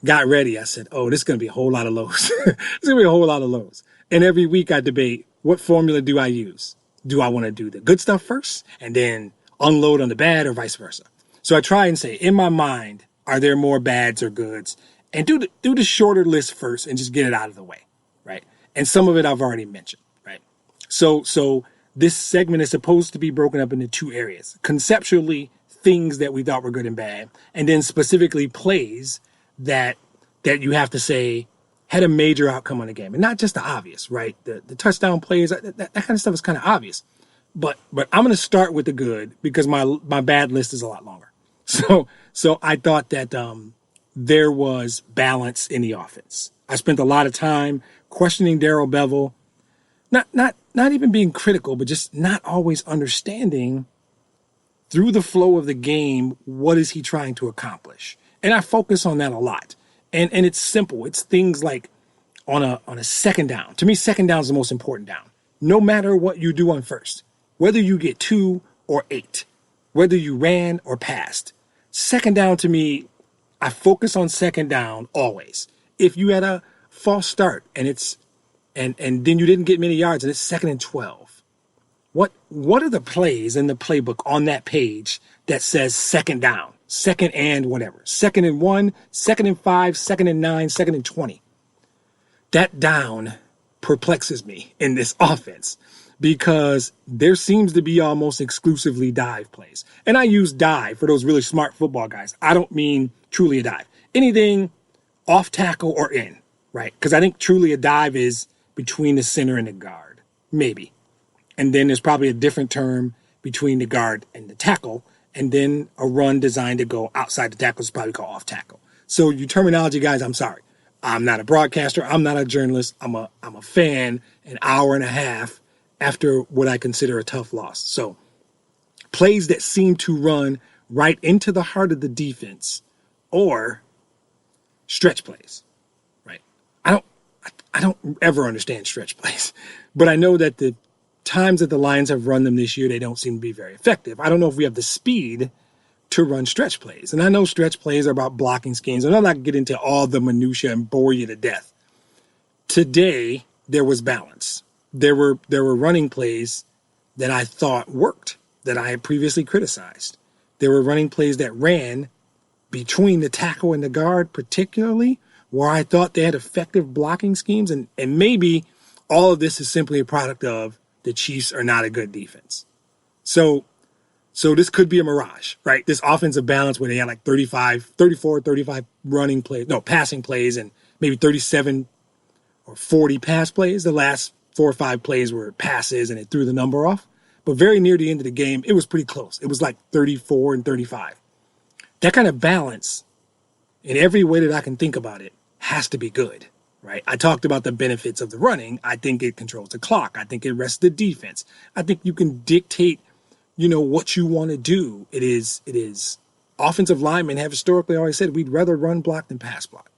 got ready, I said, oh, this is going to be a whole lot of lows. It's going to be a whole lot of lows. And every week I debate, what formula do I use? Do I want to do the good stuff first and then unload on the bad, or vice versa? So I try and say, in my mind, are there more bads or goods? And do the shorter list first and just get it out of the way, right? And some of it I've already mentioned, right? So this segment is supposed to be broken up into two areas. Conceptually, things that we thought were good and bad, and then specifically plays that you have to say had a major outcome on the game. And not just the obvious, right? The touchdown plays, that kind of stuff is kind of obvious. But I'm going to start with the good because my bad list is a lot longer. So I thought that there was balance in the offense. I spent a lot of time questioning Darrell Bevell, not even being critical, but just not always understanding through the flow of the game, what is he trying to accomplish? And I focus on that a lot. And it's simple. It's things like on a second down. To me, second down is the most important down. No matter what you do on first, whether you get 2 or 8, whether you ran or passed, second down to me, I focus on second down always. If you had a false start and then you didn't get many yards and it's 2nd and 12, what are the plays in the playbook on that page that says second down, second and whatever, 2nd and 1, 2nd and 5, 2nd and 9, 2nd and 20? That down perplexes me in this offense because there seems to be almost exclusively dive plays. And I use dive for those really smart football guys. I don't mean truly a dive. Anything off tackle or in, right? Because I think truly a dive is between the center and the guard, maybe. And then there's probably a different term between the guard and the tackle. And then a run designed to go outside the tackle is probably called off tackle. So your terminology, guys, I'm sorry. I'm not a broadcaster. I'm not a journalist. I'm a fan an hour and a half after what I consider a tough loss. So plays that seem to run right into the heart of the defense or stretch plays, right? I don't ever understand stretch plays, but I know that the times that the Lions have run them this year, they don't seem to be very effective. I don't know if we have the speed to run stretch plays. And I know stretch plays are about blocking schemes, and I'm not going to get into all the minutia and bore you to death. Today, there was balance. There were running plays that I thought worked, that I had previously criticized. There were running plays that ran between the tackle and the guard, particularly, where I thought they had effective blocking schemes. And maybe all of this is simply a product of the Chiefs are not a good defense. So this could be a mirage, right? This offensive balance where they had like 34, 35 passing plays and maybe 37 or 40 pass plays. The last 4 or 5 plays were passes and it threw the number off. But very near the end of the game, it was pretty close. It was like 34 and 35. That kind of balance, in every way that I can think about it, has to be good, right? I talked about the benefits of the running. I think it controls the clock. I think it rests the defense. I think you can dictate, what you want to do. It is offensive linemen have historically always said we'd rather run block than pass block.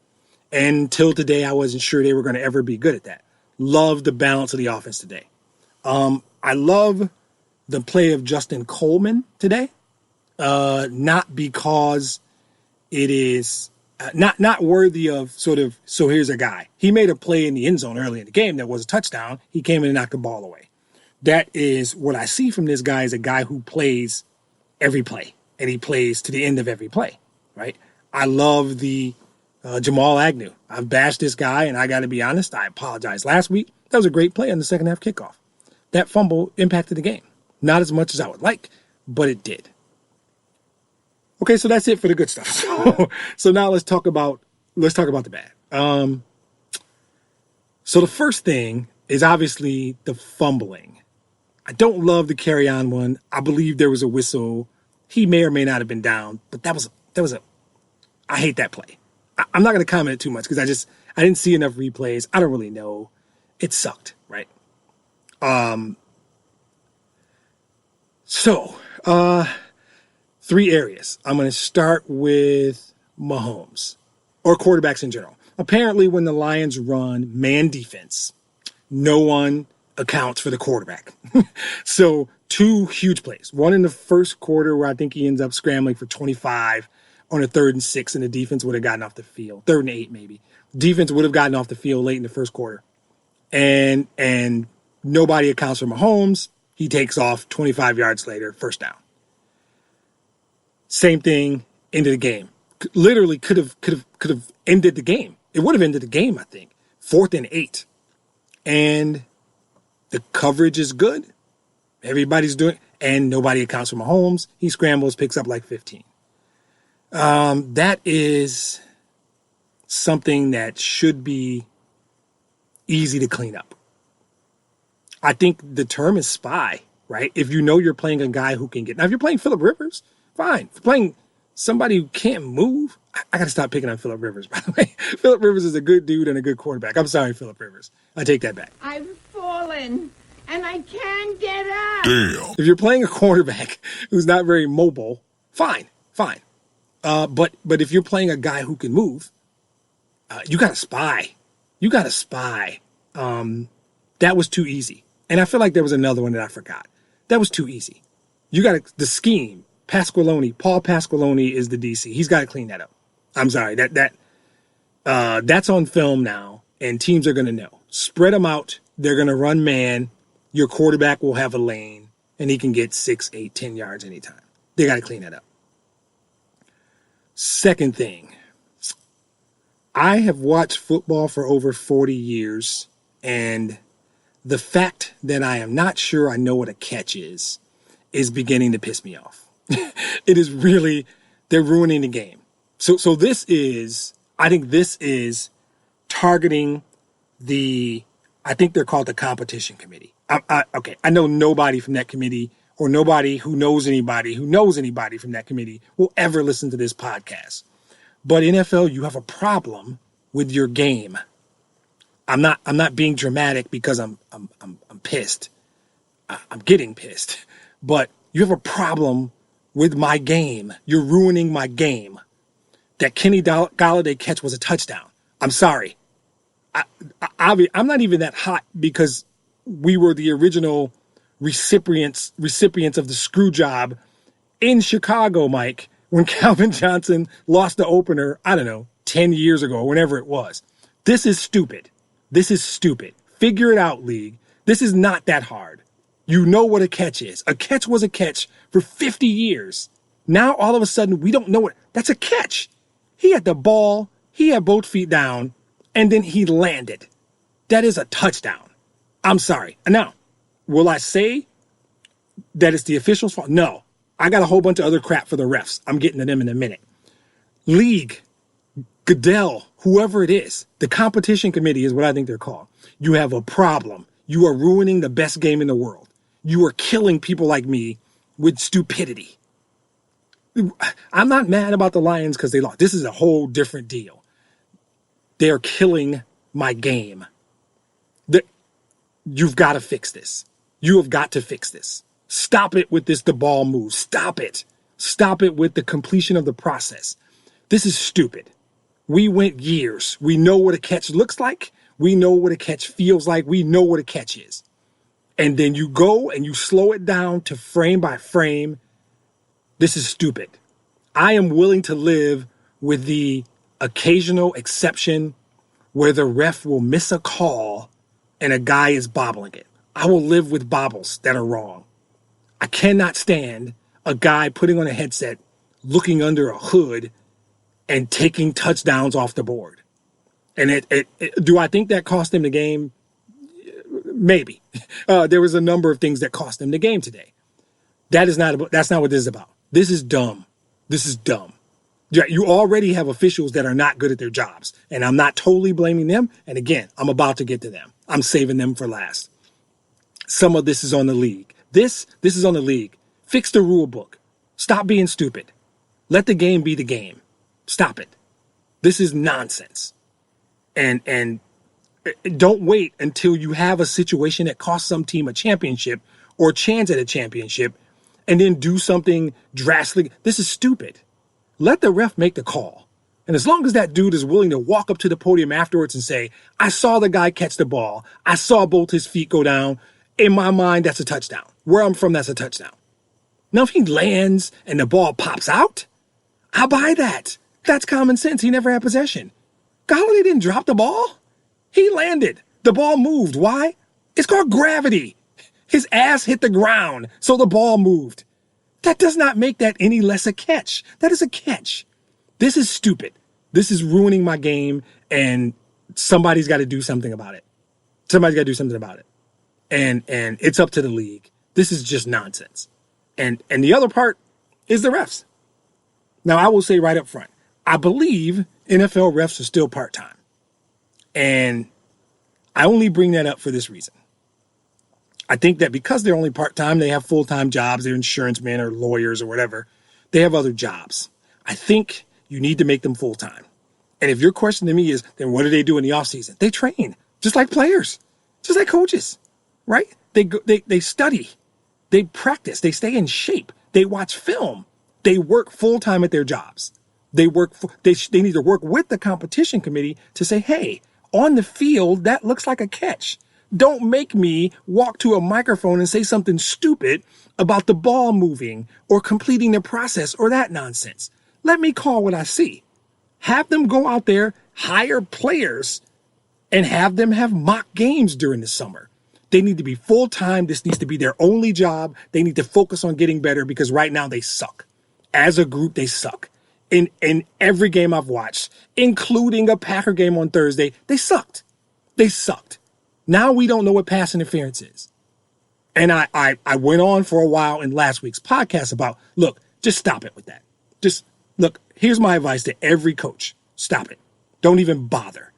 And until today, I wasn't sure they were going to ever be good at that. Love the balance of the offense today. I love the play of Justin Coleman today. Not because it is not worthy of so here's a guy. He made a play in the end zone early in the game that was a touchdown. He came in and knocked the ball away. That is what I see from this guy, is a guy who plays every play, and he plays to the end of every play, right? I love the Jamal Agnew. I've bashed this guy, and I got to be honest, I apologize. Last week, that was a great play on the second half kickoff. That fumble impacted the game. Not as much as I would like, but it did. Okay, so that's it for the good stuff. So now let's talk about the bad. So the first thing is obviously the fumbling. I don't love the carry on one. I believe there was a whistle. He may or may not have been down, but I hate that play. I'm not going to comment too much because I didn't see enough replays. I don't really know. It sucked, right? So 3 areas. I'm going to start with Mahomes, or quarterbacks in general. Apparently, when the Lions run man defense, no one accounts for the quarterback. So two huge plays. One in the first quarter where I think he ends up scrambling for 25 on a 3rd and 6, and the defense would have gotten off the field. 3rd and 8 maybe. Defense would have gotten off the field late in the first quarter. And nobody accounts for Mahomes. He takes off 25 yards later, first down. Same thing, ended the game. Literally could have ended the game. It would have ended the game, I think. 4th and 8. And the coverage is good. Everybody's doing, and nobody accounts for Mahomes. He scrambles, picks up like 15. That is something that should be easy to clean up. I think the term is spy, right? If you know you're playing a guy who can get, now if you're playing Phillip Rivers, fine. If you're playing somebody who can't move, I got to stop picking on Phillip Rivers, by the way. Phillip Rivers is a good dude and a good quarterback. I'm sorry, Phillip Rivers. I take that back. I've fallen and I can't get up. Damn. If you're playing a quarterback who's not very mobile, fine. But if you're playing a guy who can move, you got to spy. That was too easy. And I feel like there was another one that I forgot. That was too easy. You got to, the scheme, Paul Pasqualoni is the DC. He's got to clean that up. I'm sorry. That's on film now, and teams are going to know. Spread them out. They're going to run man. Your quarterback will have a lane, and he can get 6, 8, 10 yards anytime. They got to clean that up. Second thing, I have watched football for over 40 years, and the fact that I am not sure I know what a catch is beginning to piss me off. It is really, they're ruining the game. So I think this is targeting I think they're called the competition committee. Okay, I know nobody from that committee or nobody who knows anybody from that committee will ever listen to this podcast. But NFL, you have a problem with your game. I'm not being dramatic because I'm pissed. I'm getting pissed. But you have a problem with my game. You're ruining my game. That Kenny Golladay catch was a touchdown. I'm sorry. I'm not even that hot because we were the original recipients of the screw job in Chicago, Mike, when Calvin Johnson lost the opener, I don't know, 10 years ago, whenever it was. This is stupid. Figure it out, league. This is not that hard. You know what a catch is. A catch was a catch for 50 years. Now, all of a sudden, we don't know it. That's a catch. He had the ball. He had both feet down, and then he landed. That is a touchdown. I'm sorry. Now, will I say that it's the officials' fault? No. I got a whole bunch of other crap for the refs. I'm getting to them in a minute. League, Goodell, whoever it is, the competition committee is what I think they're called. You have a problem. You are ruining the best game in the world. You are killing people like me with stupidity. I'm not mad about the Lions because they lost. This is a whole different deal. They are killing my game. You've got to fix this. You have got to fix this. Stop it with the ball move. Stop it. Stop it with the completion of the process. This is stupid. We went years. We know what a catch looks like. We know what a catch feels like. We know what a catch is. And then you go and you slow it down to frame by frame. This is stupid. I am willing to live with the occasional exception where the ref will miss a call and a guy is bobbling it. I will live with bobbles that are wrong. I cannot stand a guy putting on a headset, looking under a hood, and taking touchdowns off the board. And do I think that cost them the game? Maybe. There was a number of things that cost them the game today. That's not what this is about. This is dumb. This is dumb. You already have officials that are not good at their jobs, and I'm not totally blaming them. And again, I'm about to get to them. I'm saving them for last. Some of this is on the league. This is on the league. Fix the rule book. Stop being stupid. Let the game be the game. Stop it. This is nonsense. And don't wait until you have a situation that costs some team a championship or a chance at a championship and then do something drastic. This is stupid. Let the ref make the call. And as long as that dude is willing to walk up to the podium afterwards and say, I saw the guy catch the ball. I saw both his feet go down. In my mind, that's a touchdown. Where I'm from, that's a touchdown. Now, if he lands and the ball pops out, I'll buy that. That's common sense. He never had possession. Golladay didn't drop the ball. He landed. The ball moved. Why? It's called gravity. His ass hit the ground, so the ball moved. That does not make that any less a catch. That is a catch. This is stupid. This is ruining my game, and somebody's got to do something about it. Somebody's got to do something about it. And it's up to the league. This is just nonsense. And the other part is the refs. Now, I will say right up front, I believe NFL refs are still part-time. And I only bring that up for this reason. I think that because they're only part-time, they have full-time jobs, they're insurance men or lawyers or whatever. They have other jobs. I think you need to make them full-time. And if your question to me is, then what do they do in the offseason? They train, just like players, just like coaches, right? They study, they practice, they stay in shape, they watch film, they work full-time at their jobs. They need to work with the competition committee to say, hey, on the field, that looks like a catch. Don't make me walk to a microphone and say something stupid about the ball moving or completing the process or that nonsense. Let me call what I see. Have them go out there, hire players, and have them have mock games during the summer. They need to be full-time. This needs to be their only job. They need to focus on getting better because right now they suck. As a group, they suck. In every game I've watched, including a Packer game on Thursday, they sucked. They sucked. Now we don't know what pass interference is. And I went on for a while in last week's podcast about, look, just stop it with that. Just, look, here's my advice to every coach. Stop it. Don't even bother.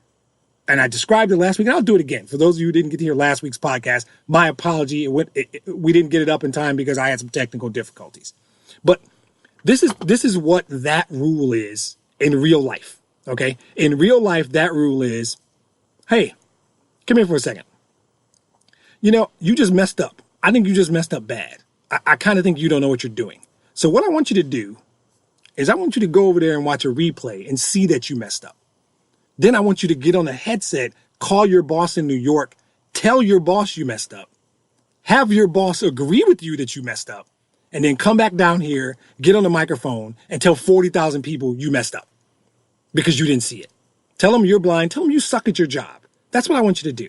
And I described it last week, and I'll do it again. For those of you who didn't get to hear last week's podcast, my apology. We didn't get it up in time because I had some technical difficulties. But this is what that rule is in real life, okay? In real life, that rule is, hey, come here for a second. You know, you just messed up. I think you just messed up bad. I kind of think you don't know what you're doing. So what I want you to do is I want you to go over there and watch a replay and see that you messed up. Then I want you to get on a headset, call your boss in New York, tell your boss you messed up, have your boss agree with you that you messed up, and then come back down here, get on the microphone, and tell 40,000 people you messed up because you didn't see it. Tell them you're blind. Tell them you suck at your job. That's what I want you to do.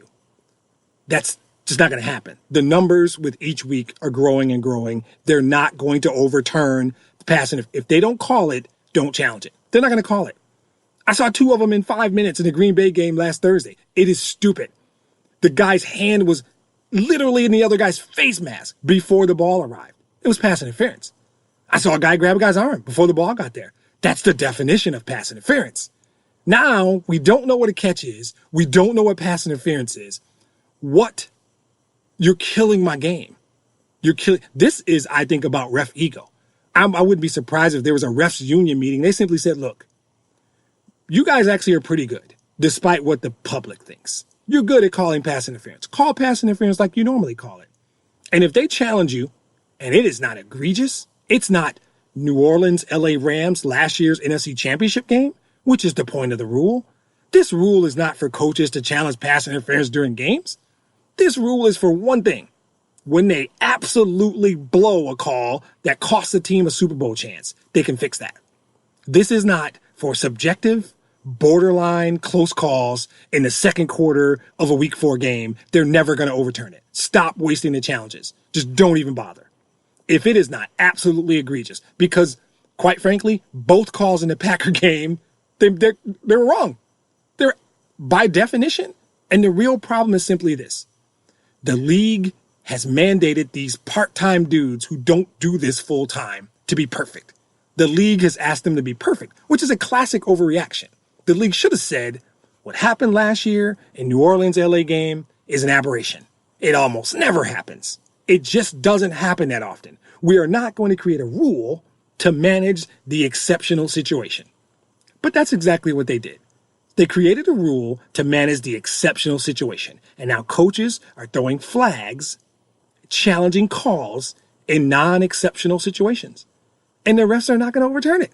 That's just not going to happen. The numbers with each week are growing and growing. They're not going to overturn the pass. And if they don't call it, don't challenge it. They're not going to call it. I saw 2 of them in 5 minutes in the Green Bay game last Thursday. It is stupid. The guy's hand was literally in the other guy's face mask before the ball arrived. It was pass interference. I saw a guy grab a guy's arm before the ball got there. That's the definition of pass interference. Now, we don't know what a catch is. We don't know what pass interference is. What? You're killing my game. This is, I think, about ref ego. I wouldn't be surprised if there was a refs union meeting. They simply said, look, you guys actually are pretty good, despite what the public thinks. You're good at calling pass interference. Call pass interference like you normally call it. And if they challenge you, and it is not egregious, it's not New Orleans, LA Rams, last year's NFC Championship game, which is the point of the rule. This rule is not for coaches to challenge pass interference during games. This rule is for one thing. When they absolutely blow a call that costs the team a Super Bowl chance, they can fix that. This is not for subjective, borderline, close calls in the second quarter of a Week 4 game. They're never going to overturn it. Stop wasting the challenges. Just don't even bother. If it is not absolutely egregious, because quite frankly, both calls in the Packer game, they're wrong. They're by definition. And the real problem is simply this. The league has mandated these part-time dudes who don't do this full-time to be perfect. The league has asked them to be perfect, which is a classic overreaction. The league should have said, what happened last year in New Orleans LA game is an aberration. It almost never happens. It just doesn't happen that often. We are not going to create a rule to manage the exceptional situation. But that's exactly what they did. They created a rule to manage the exceptional situation. And now coaches are throwing flags, challenging calls in non-exceptional situations. And the refs are not going to overturn it.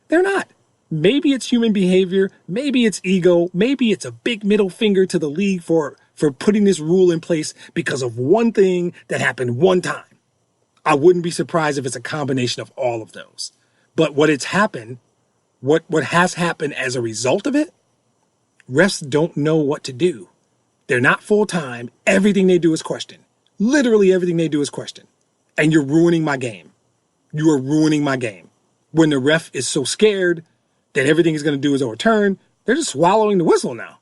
They're not. Maybe it's human behavior. Maybe it's ego. Maybe it's a big middle finger to the league for for putting this rule in place because of one thing that happened one time. I wouldn't be surprised if it's a combination of all of those. But what has happened as a result of it, refs don't know what to do. They're not full-time. Everything they do is question. Literally everything they do is question. And you're ruining my game. You are ruining my game. When the ref is so scared that everything he's going to do is overturn, they're just swallowing the whistle now.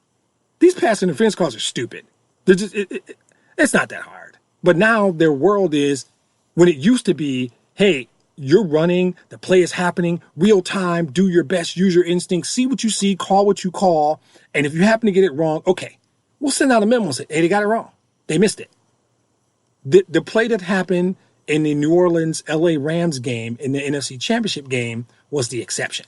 These pass interference calls are stupid. They're just, it's not that hard. But now their world is, when it used to be, hey, you're running, the play is happening, real time, do your best, use your instincts, see what you see, call what you call. And if you happen to get it wrong, okay, we'll send out a memo and say, hey, they got it wrong. They missed it. The play that happened in the New Orleans LA Rams game in the NFC Championship game was the exception.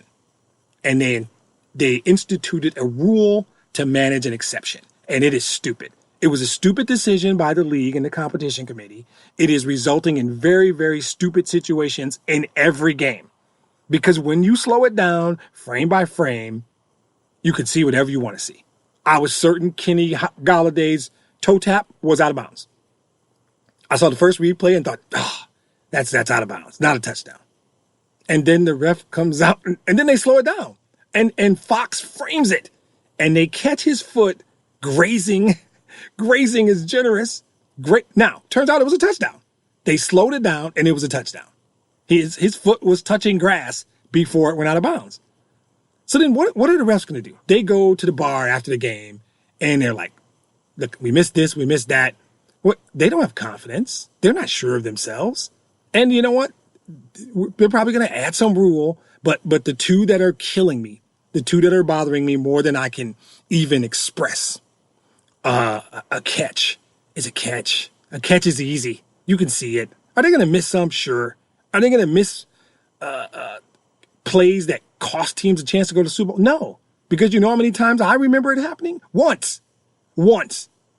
And then they instituted a rule to manage an exception. And it is stupid. It was a stupid decision by the league and the competition committee. It is resulting in very, very stupid situations in every game. Because when you slow it down frame by frame, you can see whatever you want to see. I was certain Kenny Galladay's toe tap was out of bounds. I saw the first replay and thought, that's out of bounds, not a touchdown. And then the ref comes out and then they slow it down. And Fox frames it. And they catch his foot grazing. Grazing is generous. Great. Now, turns out it was a touchdown. They slowed it down and it was a touchdown. His foot was touching grass before it went out of bounds. So then what are the refs going to do? They go to the bar after the game and they're like, look, we missed this, we missed that. What? They don't have confidence. They're not sure of themselves. And you know what? They're probably going to add some rule, but the two that are killing me, the two that are bothering me more than I can even express, a catch is a catch. A catch is easy. You can see it. Are they going to miss some? Sure. Are they going to miss plays that cost teams a chance to go to the Super Bowl? No. Because you know how many times I remember it happening? Once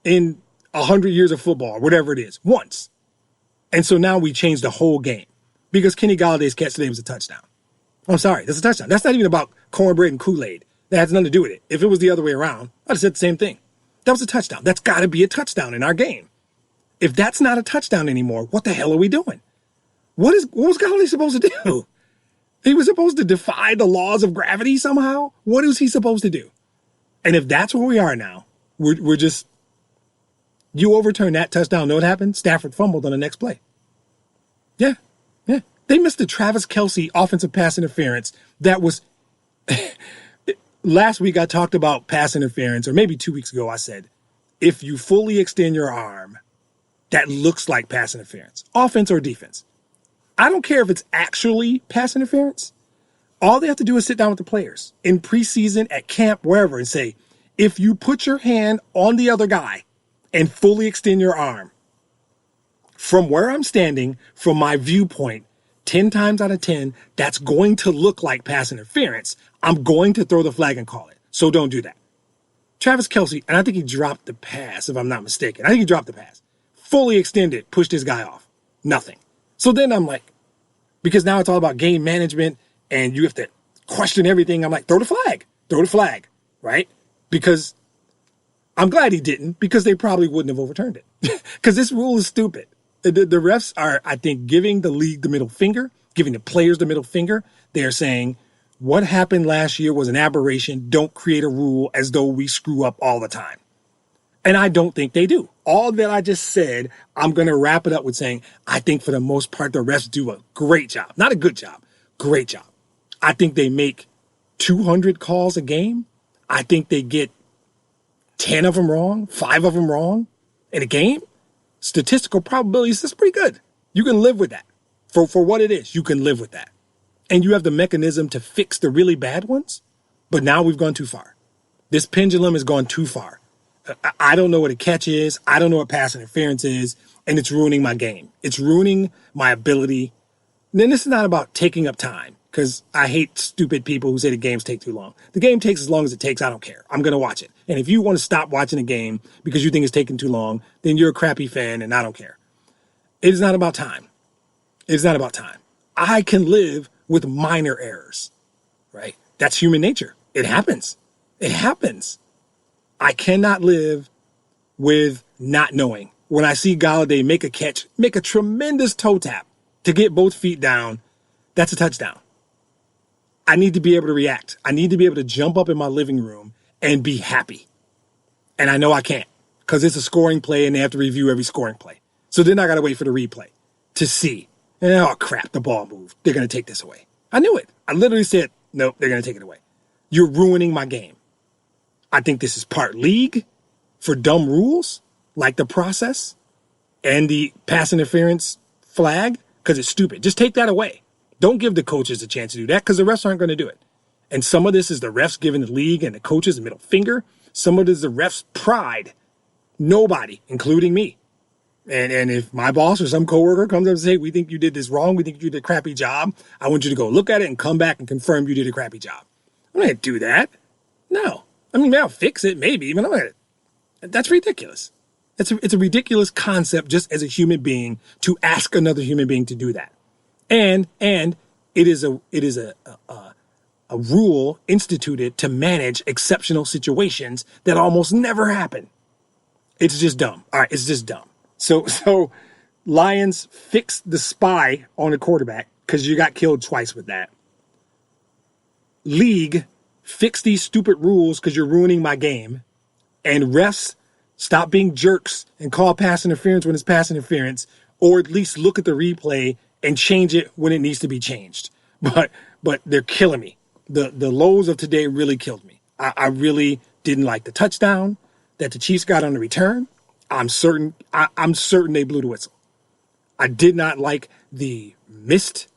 in 100 years of football, whatever it is. Once. And so now we changed the whole game because Kenny Galladay's catch today was a touchdown. I'm sorry, that's a touchdown. That's not even about cornbread and Kool-Aid. That has nothing to do with it. If it was the other way around, I'd have said the same thing. That was a touchdown. That's got to be a touchdown in our game. If that's not a touchdown anymore, what the hell are we doing? What was Galladay supposed to do? He was supposed to defy the laws of gravity somehow? What is he supposed to do? And if that's where we are now, we're just, you overturn that touchdown, know what happened? Stafford fumbled on the next play. Yeah. They missed the Travis Kelce offensive pass interference. That was, last week I talked about pass interference, or maybe 2 weeks ago I said, if you fully extend your arm, that looks like pass interference, offense or defense. I don't care if it's actually pass interference. All they have to do is sit down with the players in preseason, at camp, wherever, and say, if you put your hand on the other guy and fully extend your arm, from where I'm standing, from my viewpoint, 10 times out of 10, that's going to look like pass interference. I'm going to throw the flag and call it. So don't do that. Travis Kelce, and I think he dropped the pass, if I'm not mistaken. I think he dropped the pass. Fully extended, pushed his guy off. Nothing. So then I'm like, because now it's all about game management and you have to question everything. I'm like, throw the flag, right? Because I'm glad he didn't, because they probably wouldn't have overturned it. Because this rule is stupid. The refs are, I think, giving the league the middle finger, giving the players the middle finger. They're saying, what happened last year was an aberration. Don't create a rule as though we screw up all the time. And I don't think they do. All that I just said, I'm going to wrap it up with saying, I think for the most part, the refs do a great job. Not a good job, great job. I think they make 200 calls a game. I think they get 10 of them wrong, 5 of them wrong in a game. Statistical probabilities, that's pretty good. You can live with that. For what it is, you can live with that. And you have the mechanism to fix the really bad ones. But now we've gone too far. This pendulum has gone too far. I don't know what a catch is. I don't know what pass interference is. And it's ruining my game. It's ruining my ability. And then this is not about taking up time, because I hate stupid people who say the games take too long. The game takes as long as it takes. I don't care. I'm going to watch it. And if you want to stop watching a game because you think it's taking too long, then you're a crappy fan and I don't care. It is not about time. It's not about time. I can live with minor errors, right? That's human nature. It happens. It happens. I cannot live with not knowing. When I see Galladay make a catch, make a tremendous toe tap to get both feet down, that's a touchdown. I need to be able to react. I need to be able to jump up in my living room and be happy. And I know I can't because it's a scoring play and they have to review every scoring play. So then I got to wait for the replay to see. And, oh, crap, the ball moved. They're going to take this away. I knew it. I literally said, nope, they're going to take it away. You're ruining my game. I think this is part league for dumb rules like the process and the pass interference flag because it's stupid. Just take that away. Don't give the coaches a chance to do that because the refs aren't going to do it. And some of this is the refs giving the league and the coaches a middle finger. Some of it is the refs' pride. Nobody, including me. And if my boss or some coworker comes up and say, we think you did this wrong, we think you did a crappy job, I want you to go look at it and come back and confirm you did a crappy job. I'm not going to do that. No. I mean, I'll fix it, maybe, but I'm not going to. That's ridiculous. It's a ridiculous concept just as a human being to ask another human being to do that. And it is a rule instituted to manage exceptional situations that almost never happen. It's just dumb. All right, it's just dumb. So Lions fixed the spy on the quarterback because you got killed twice with that. League, fix these stupid rules because you're ruining my game. And refs, stop being jerks and call pass interference when it's pass interference, or at least look at the replay and change it when it needs to be changed. But they're killing me. The lows of today really killed me. I really didn't like the touchdown that the Chiefs got on the return. I'm certain they blew the whistle. I did not like the missed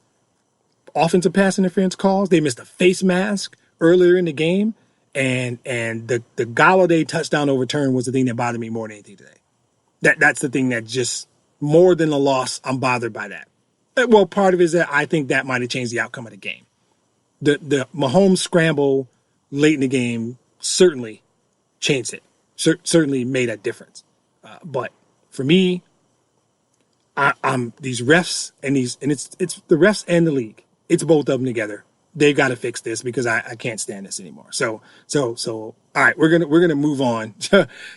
offensive pass interference calls. They missed a face mask earlier in the game. And the Galladay touchdown overturn was the thing that bothered me more than anything today. That's the thing that just, more than a loss, I'm bothered by that. Well, part of it is that I think that might have changed the outcome of the game. The Mahomes scramble late in the game certainly changed it. Certainly made a difference. But for me, I'm these refs and it's the refs and the league. It's both of them together. They've got to fix this because I can't stand this anymore. So all right, we're gonna move on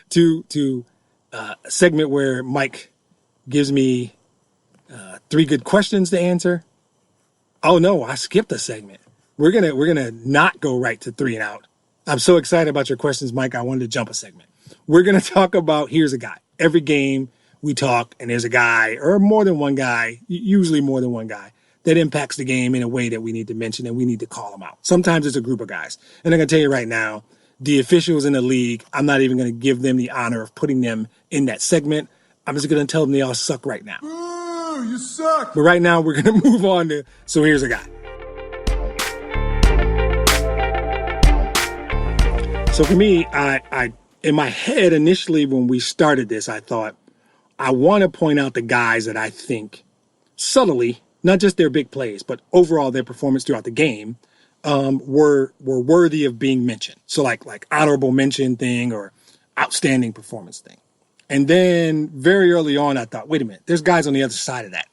to a segment where Mike gives me 3 good questions to answer. Oh no, I skipped a segment. We're gonna not go right to 3 and out. I'm so excited about your questions, Mike. I wanted to jump a segment. We're gonna talk about here's a guy. Every game we talk, and there's a guy or more than one guy, usually more than one guy, that impacts the game in a way that we need to mention and we need to call them out. Sometimes it's a group of guys. And I'm going to tell you right now, the officials in the league, I'm not even going to give them the honor of putting them in that segment. I'm just going to tell them they all suck right now. Ooh, you suck. But right now, we're going to move on to, so here's a guy. So for me, I in my head initially when we started this, I thought, I want to point out the guys that I think subtly, not just their big plays, but overall their performance throughout the game, were worthy of being mentioned. So like honorable mention thing or outstanding performance thing. And then very early on, I thought, wait a minute, there's guys on the other side of that,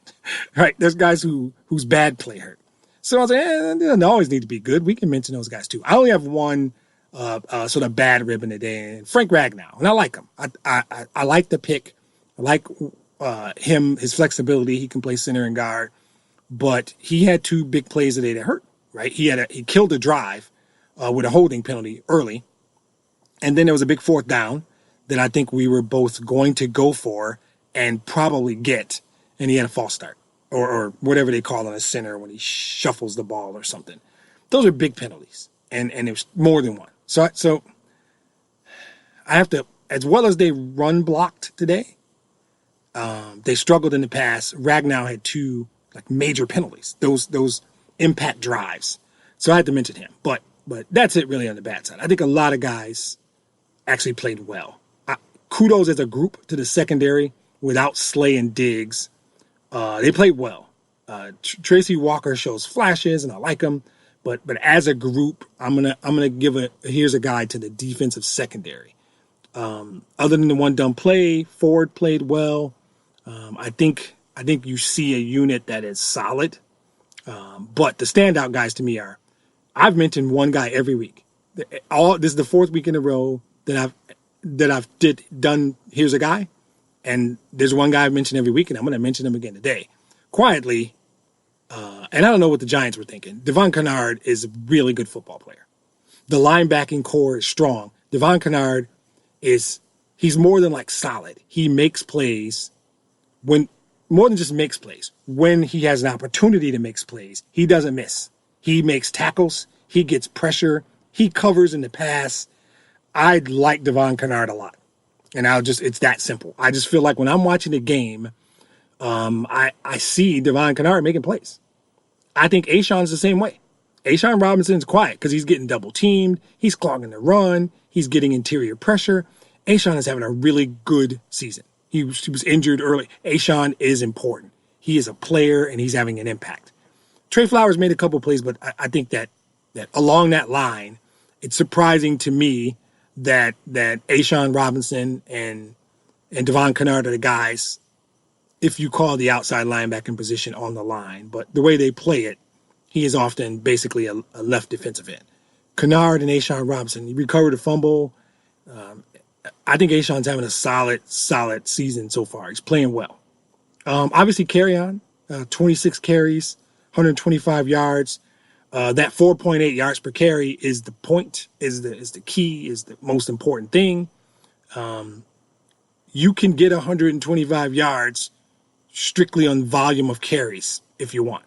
right? There's guys whose bad play hurt. So I was like, they don't always need to be good. We can mention those guys too. I only have one sort of bad ribbon today, and Frank Ragnow, and I like him. I like the pick. I like him, his flexibility. He can play center and guard. But he had 2 big plays today that hurt, right? He killed a drive with a holding penalty early. And then there was a big 4th down that I think we were both going to go for and probably get. And he had a false start or whatever they call on a center when he shuffles the ball or something. Those are big penalties. And it was more than one. So I have to, as well as they run blocked today, they struggled in the pass. Ragnow had 2 like major penalties, those impact drives. So I had to mention him, but that's it really on the bad side. I think a lot of guys actually played well. Kudos as a group to the secondary without Slay and Diggs. They played well. Tracy Walker shows flashes and I like him, but as a group, I'm gonna give here's a guy to the defensive secondary. Other than the one dumb play, Ford played well. I think you see a unit that is solid. But the standout guys to me I've mentioned one guy every week. This is the 4th week in a row that that I've done Here's a Guy, and there's one guy I mention every week, and I'm going to mention him again today. Quietly, and I don't know what the Giants were thinking, Devon Kennard is a really good football player. The linebacking core is strong. Devon Kennard he's more than like solid. He makes plays more than just makes plays. When he has an opportunity to make plays, he doesn't miss. He makes tackles. He gets pressure. He covers in the pass. I like Devon Kennard a lot. And it's that simple. I just feel like when I'm watching the game, I see Devon Kennard making plays. I think A'Shawn's the same way. A'Shawn Robinson's quiet because he's getting double teamed. He's clogging the run. He's getting interior pressure. A'Shawn is having a really good season. He was injured early. A'Shawn is important. He is a player, and he's having an impact. Trey Flowers made a couple plays, but I think that along that line, it's surprising to me that A'Shawn Robinson and Devon Kennard are the guys, if you call the outside linebacking position on the line. But the way they play it, he is often basically a left defensive end. Kennard and A'Shawn Robinson, he recovered a fumble. I think A'Shawn's having a solid season so far. He's playing well. Obviously, Kerryon, 26 carries, 125 yards. That 4.8 yards per carry is the point, is the key, is the most important thing. You can get 125 yards strictly on volume of carries if you want.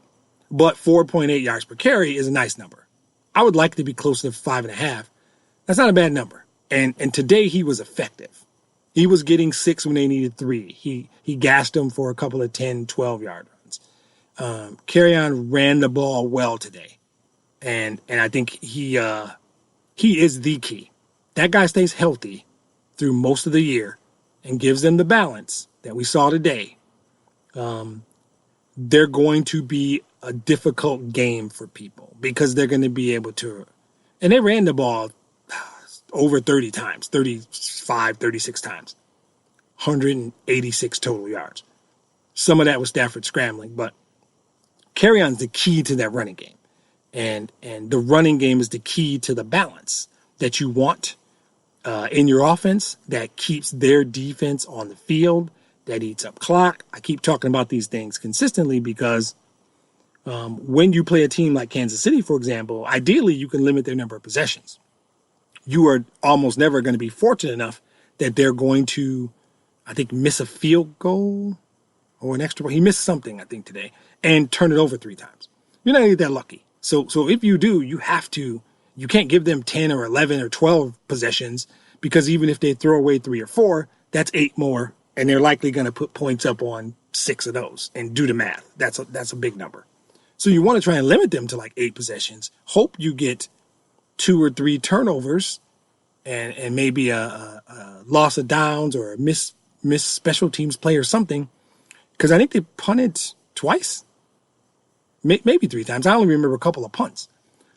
But 4.8 yards per carry is a nice number. I would like to be closer to 5.5. That's not a bad number. And today he was effective. He was getting 6 when they needed 3. He gassed them for a couple of 10, 12-yard runs. Kerryon ran the ball well today. And I think he is the key. That guy stays healthy through most of the year and gives them the balance that we saw today. They're going to be a difficult game for people because they're going to be able to, and they ran the ball over 30 times, 35, 36 times, 186 total yards. Some of that was Stafford scrambling, but Kerryon's the key to that running game. And the running game is the key to the balance that you want in your offense that keeps their defense on the field, that eats up clock. I keep talking about these things consistently because when you play a team like Kansas City, for example, ideally you can limit their number of possessions. You are almost never going to be fortunate enough that they're going to, I think, miss a field goal or an extra point. He missed something, I think, today, and turn it over 3 times. You're not going to get that lucky. So if you do, you can't give them 10 or 11 or 12 possessions because even if they throw away 3 or 4, that's 8 more, and they're likely going to put points up on 6 of those and do the math. That's a big number. So you want to try and limit them to like 8 possessions. Hope you get 2 or 3 turnovers and maybe a loss of downs or a miss special teams play or something. Because I think they punted twice, maybe 3 times. I only remember a couple of punts.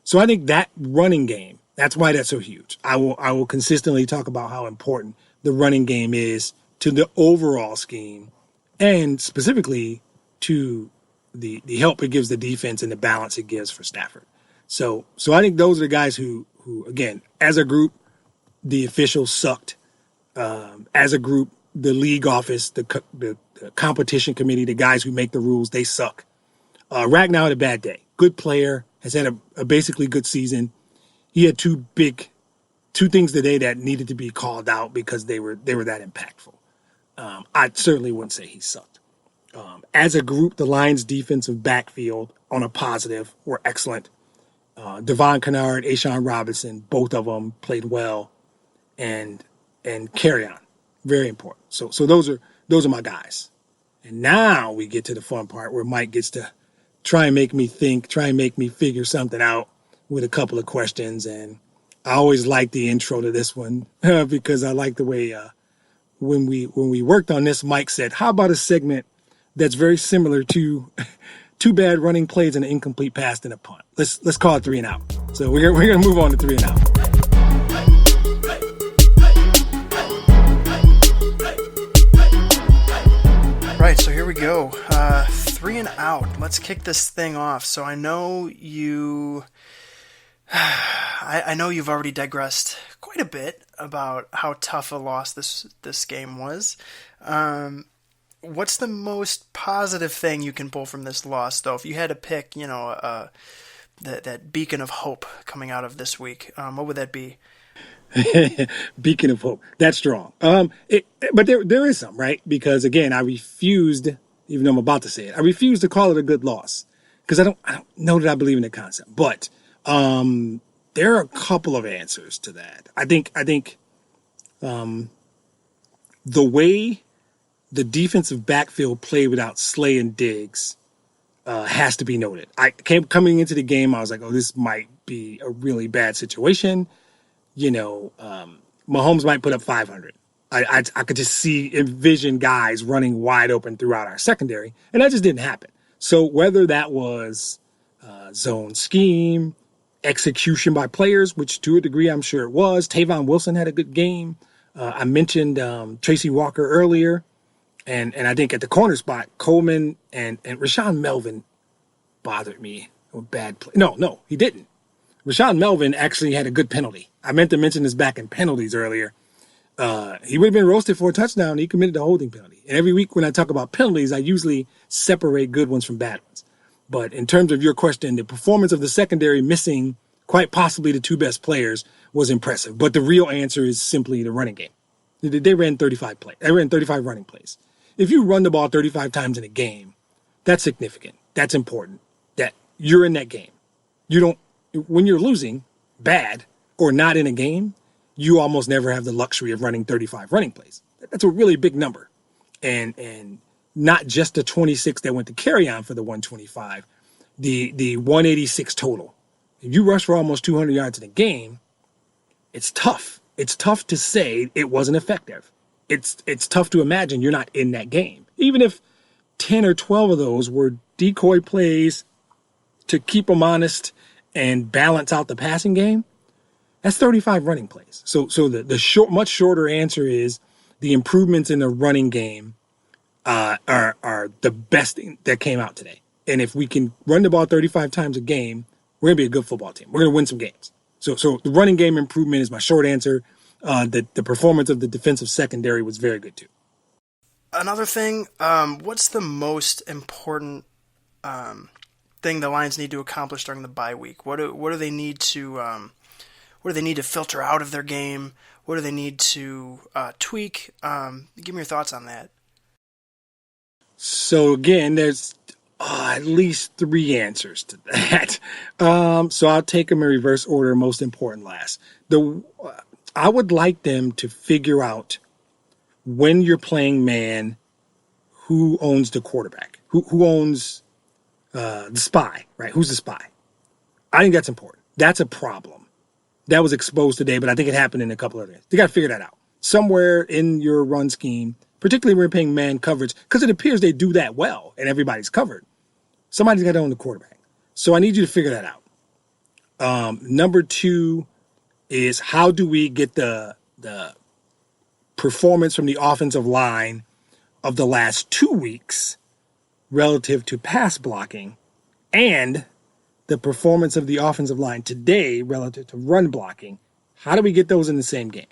So I think that running game, that's why that's so huge. I will consistently talk about how important the running game is to the overall scheme and specifically to the help it gives the defense and the balance it gives for Stafford. So I think those are the guys who again, as a group, the officials sucked. As a group, the league office, the competition committee, the guys who make the rules, they suck. Ragnow had a bad day. Good player, has had a basically good season. He had 2 things today that needed to be called out because they were that impactful. I certainly wouldn't say he sucked. As a group, the Lions' defensive backfield on a positive were excellent. Devon Kennard, A'Shawn Robinson, both of them played well, and Kerryon, very important. So those are my guys. And now we get to the fun part where Mike gets to try and make me think, try and make me figure something out with a couple of questions. And I always like the intro to this one because I like the way when we worked on this, Mike said, "How about a segment that's very similar to 2 bad running plays and an incomplete pass and a punt? Let's call it 3 and out." So we're gonna move on to 3 and out. Right, so here we go. 3 and out. Let's kick this thing off. So I know you I know you've already digressed quite a bit about how tough a loss this game was. What's the most positive thing you can pull from this loss, though? If you had to pick, that beacon of hope coming out of this week, what would that be? Beacon of hope. That's strong. But there is some, right? Because again, I refused, even though I'm about to say it, I refused to call it a good loss because I don't know that I believe in the concept. But there are a couple of answers to that. I think the way the defensive backfield played without Slay and Diggs has to be noted. Coming into the game, I was like, oh, this might be a really bad situation. Mahomes might put up 500. I could just envision guys running wide open throughout our secondary, and that just didn't happen. So whether that was zone scheme, execution by players, which to a degree I'm sure it was. Tavon Wilson had a good game. I mentioned Tracy Walker earlier, and I think at the corner spot, Coleman and Rashawn Melvin bothered me. A bad play. No, he didn't. Rashawn Melvin actually had a good penalty. I meant to mention this back in penalties earlier. He would have been roasted for a touchdown. He committed a holding penalty. And every week when I talk about penalties, I usually separate good ones from bad ones. But in terms of your question, the performance of the secondary missing quite possibly the two best players was impressive. But the real answer is simply the running game. They ran 35 plays. They ran 35 running plays. If you run the ball 35 times in a game, that's significant. That's important. That you're in that game. When you're losing bad or not in a game, you almost never have the luxury of running 35 running plays. That's a really big number. And not just the 26 that went to carry on for the 125, the 186 total. If you rush for almost 200 yards in a game, it's tough. It's tough to say it wasn't effective. It's tough to imagine you're not in that game. Even if 10 or 12 of those were decoy plays to keep them honest and balance out the passing game, that's 35 running plays. So the much shorter answer is the improvements in the running game are the best thing that came out today. And if we can run the ball 35 times a game, we're going to be a good football team. We're going to win some games. So the running game improvement is my short answer. The performance of the defensive secondary was very good too. Another thing, what's the most important thing the Lions need to accomplish during the bye week? What do they need to filter out of their game? What do they need to tweak? Give me your thoughts on that. So again, there's at least three answers to that. So I'll take them in reverse order, most important last. I would like them to figure out when you're playing man, who owns the quarterback, who owns the spy, right? Who's the spy? I think that's important. That's a problem. That was exposed today, but I think it happened in a couple of areas. You got to figure that out. Somewhere in your run scheme, particularly when you're playing man coverage, because it appears they do that well and everybody's covered. Somebody's got to own the quarterback. So I need you to figure that out. Number two is how do we get the performance from the offensive line of the last 2 weeks relative to pass blocking and the performance of the offensive line today relative to run blocking. How do we get those in the same game?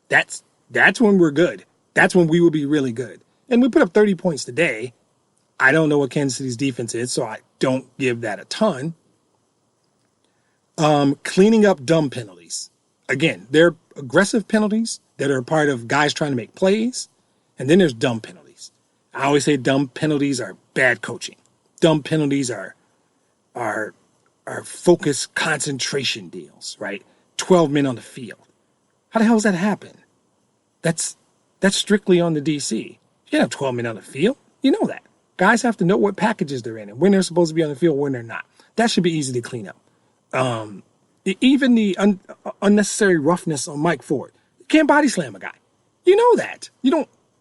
That's when we're good. That's when we will be really good. And we put up 30 points today. I don't know what Kansas City's defense is, so I don't give that a ton. Cleaning up dumb penalties. Again, there are aggressive penalties that are a part of guys trying to make plays, and then there's dumb penalties. I always say dumb penalties are bad coaching. Dumb penalties are focus concentration deals, right? 12 men on the field. How the hell does that happen? That's strictly on the DC. You can't have 12 men on the field. You know that. Guys have to know what packages they're in and when they're supposed to be on the field, when they're not. That should be easy to clean up. Even the unnecessary roughness on Mike Ford. You can't body slam a guy. You know that.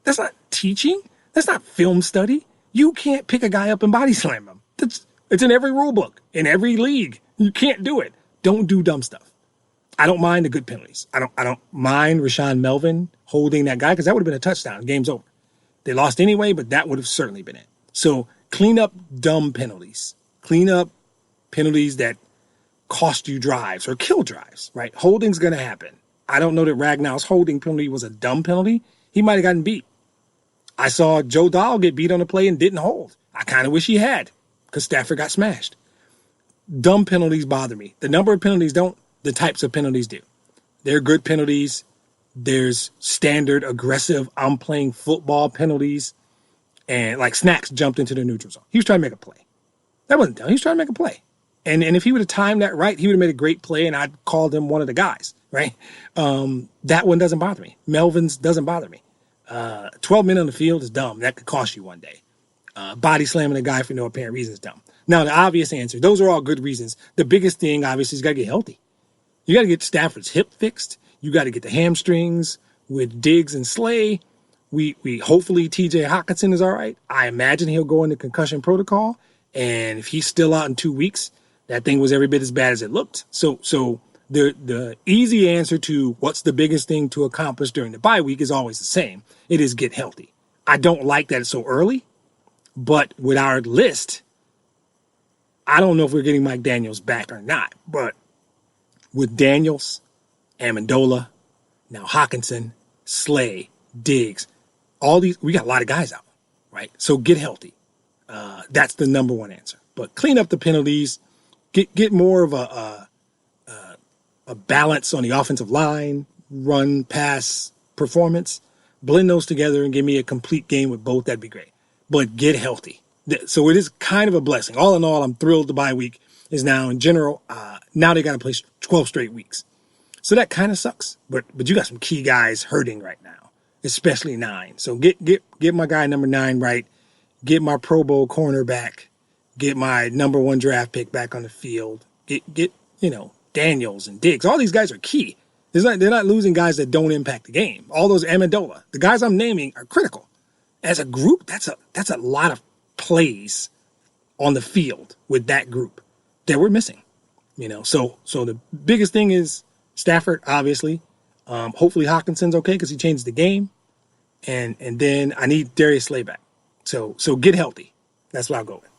That's not teaching. That's not film study. You can't pick a guy up and body slam him. It's in every rule book, in every league. You can't do it. Don't do dumb stuff. I don't mind the good penalties. I don't mind Rashawn Melvin holding that guy because that would have been a touchdown. Game's over. They lost anyway, but that would have certainly been it. So clean up dumb penalties. Clean up penalties that cost you drives or kill drives, right? Holding's going to happen. I don't know that Ragnall's holding penalty was a dumb penalty. He might have gotten beat. I saw Joe Dahl get beat on a play and didn't hold. I kind of wish he had because Stafford got smashed. Dumb penalties bother me. The number of penalties don't, the types of penalties do. They're good penalties. There's standard aggressive, I'm playing football penalties. And like Snacks jumped into the neutral zone. He was trying to make a play. That wasn't dumb. He was trying to make a play. And if he would have timed that right, he would have made a great play and I'd called him one of the guys, right? That one doesn't bother me. Melvin's doesn't bother me. 12 men on the field is dumb. That could cost you one day. Body slamming a guy for no apparent reason is dumb. Now, the obvious answer, those are all good reasons. The biggest thing, obviously, is got to get healthy. You got to get Stafford's hip fixed. You got to get the hamstrings with Diggs and Slay. We hopefully TJ Hawkinson is all right. I imagine he'll go into concussion protocol. And if he's still out in 2 weeks, that thing was every bit as bad as it looked. So the easy answer to what's the biggest thing to accomplish during the bye week is always the same. It is get healthy. I don't like that it's so early, but with our list, I don't know if we're getting Mike Daniels back or not, but with Daniels, Amendola, now Hawkinson, Slay, Diggs, all these, we got a lot of guys out, right? So get healthy. That's the number one answer. But clean up the penalties, get more of a balance on the offensive line, run, pass, performance. Blend those together and give me a complete game with both. That'd be great. But get healthy. So it is kind of a blessing. All in all, I'm thrilled the bye week is now in general. Now they got to play 12 straight weeks. So that kind of sucks. But you got some key guys hurting right now, especially 9. So get my guy number 9 right. Get my Pro Bowl corner back. Get my number 1 draft pick back on the field. Get Daniels and Diggs. All these guys are key. They're not losing guys that don't impact the game. All those Amendola, the guys I'm naming are critical. As a group, that's a lot of plays on the field with that group that we're missing. So the biggest thing is Stafford, obviously. Hopefully Hawkinson's okay because he changed the game. And then I need Darius Slay back. So get healthy. That's what I'll go with.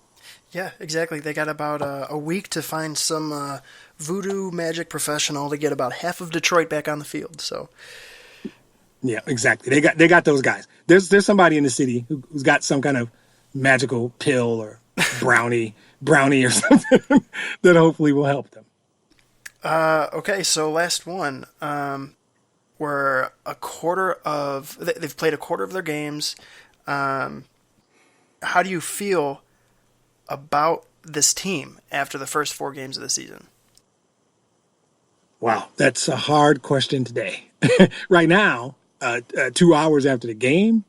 Yeah, exactly. They got about a week to find some voodoo magic professional to get about half of Detroit back on the field. So, yeah, exactly. They got those guys. There's somebody in the city who's got some kind of magical pill or brownie or something that hopefully will help them. Okay, so last one. Where they've played a quarter of their games. How do you feel about this team after the first 4 games of the season? Wow, that's a hard question today. Right now, 2 hours after the game,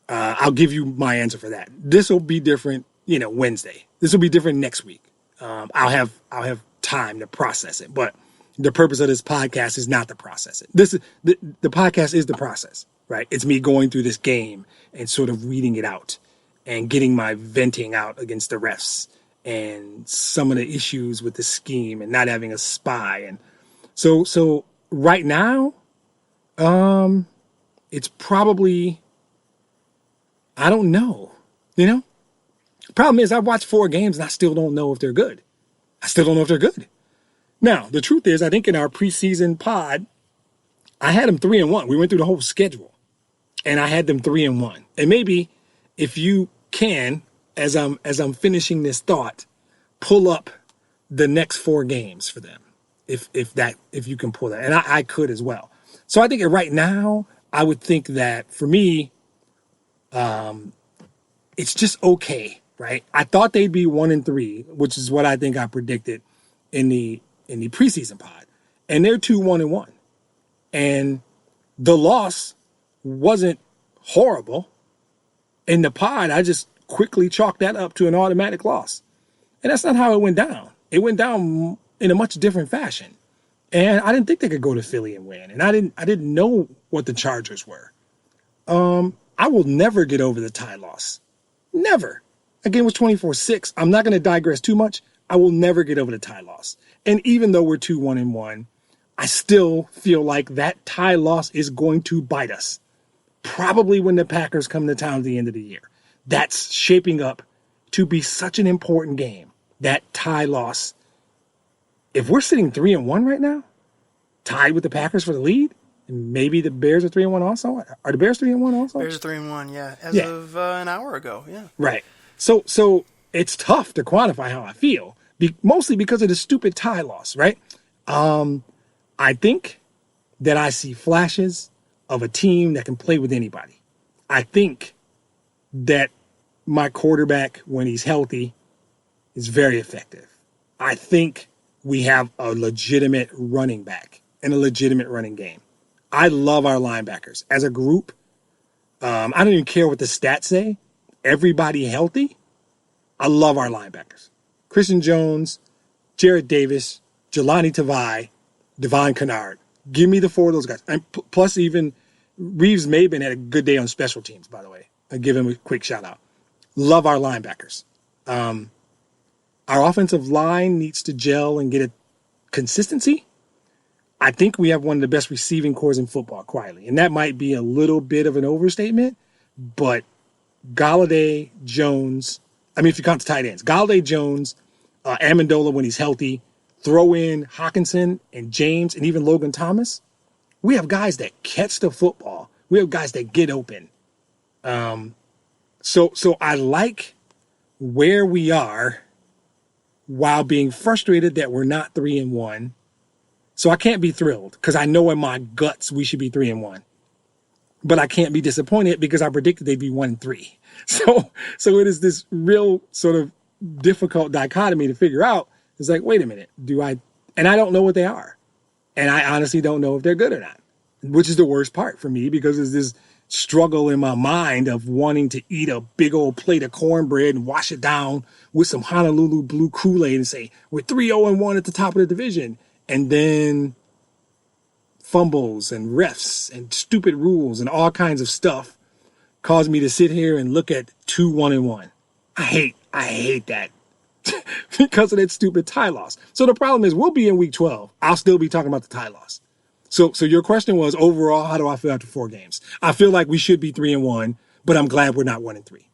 I'll give you my answer for that. This will be different, Wednesday. This will be different next week. I'll have time to process it, but the purpose of this podcast is not to process it. The podcast is the process, right? It's me going through this game and sort of reading it out and getting my venting out against the refs and some of the issues with the scheme and not having a spy. And so right now, it's probably, I don't know, Problem is I've watched 4 games and I still don't know if they're good. Now, the truth is, I think in our preseason pod, I had them 3-1. We went through the whole schedule and I had them 3-1. And maybe if you can, as I'm finishing this thought, pull up the next 4 games for them, if you can pull that, and I could as well. So I think right now I would think that for me, it's just okay, right? I thought they'd be 1-3, which is what I think I predicted in the preseason pod, and they're 2-1-1, and the loss wasn't horrible. In the pod, I just quickly chalked that up to an automatic loss. And that's not how it went down. It went down in a much different fashion. And I didn't think they could go to Philly and win. And I didn't know what the Chargers were. I will never get over the tie loss. Never. That game was 24-6. I'm not going to digress too much. I will never get over the tie loss. And even though we're 2-1-1, I still feel like that tie loss is going to bite us. Probably when the Packers come to town at the end of the year. That's shaping up to be such an important game. That tie loss if we're sitting 3-1 right now, tied with the Packers for the lead, and maybe the Bears are 3-1 also. Are the Bears 3-1 also? Bears are 3-1, yeah, as of an hour ago, yeah. Right. So it's tough to quantify how I feel, mostly because of the stupid tie loss, right? I think that I see flashes of a team that can play with anybody. I think that my quarterback, when he's healthy, is very effective. I think we have a legitimate running back and a legitimate running game. I love our linebackers. As a group, I don't even care what the stats say. Everybody healthy. I love our linebackers. Christian Jones, Jarrett Davis, Jelani Tavai, Devon Kennard. Give me the 4 of those guys. And plus even Reeves Maben had a good day on special teams, by the way. I give him a quick shout out. Love our linebackers. Our offensive line needs to gel and get a consistency. I think we have one of the best receiving corps in football, quietly. And that might be a little bit of an overstatement, but Galladay, Jones, if you count the tight ends, Galladay, Jones, Amendola when he's healthy, throw in Hawkinson and James and even Logan Thomas. We have guys that catch the football. We have guys that get open. So I like where we are while being frustrated that we're not 3-1. So I can't be thrilled because I know in my guts we should be 3-1. But I can't be disappointed because I predicted they'd be 1-3. So it is this real sort of difficult dichotomy to figure out. It's like, wait a minute, and I don't know what they are. And I honestly don't know if they're good or not, which is the worst part for me because there's this struggle in my mind of wanting to eat a big old plate of cornbread and wash it down with some Honolulu blue Kool-Aid and say, we're 3-0-1 at the top of the division. And then fumbles and refs and stupid rules and all kinds of stuff cause me to sit here and look at 2-1-1. I hate that because of that stupid tie loss. So the problem is we'll be in week 12. I'll still be talking about the tie loss. So your question was, overall, how do I feel after 4 games? I feel like we should be 3-1, but I'm glad we're not 1-3.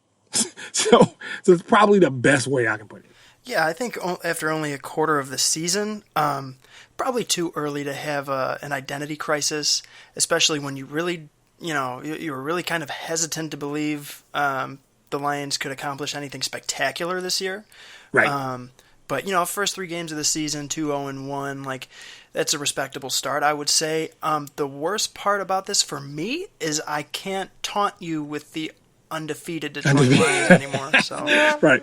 So it's probably the best way I can put it. Yeah, I think after only a quarter of the season, probably too early to have an identity crisis, especially when you really, you were really kind of hesitant to believe the Lions could accomplish anything spectacular this year. Right. But, first 3 games of the season, 2-0-1, that's a respectable start, I would say. The worst part about this for me is I can't taunt you with the undefeated Detroit Lions anymore. So. Right.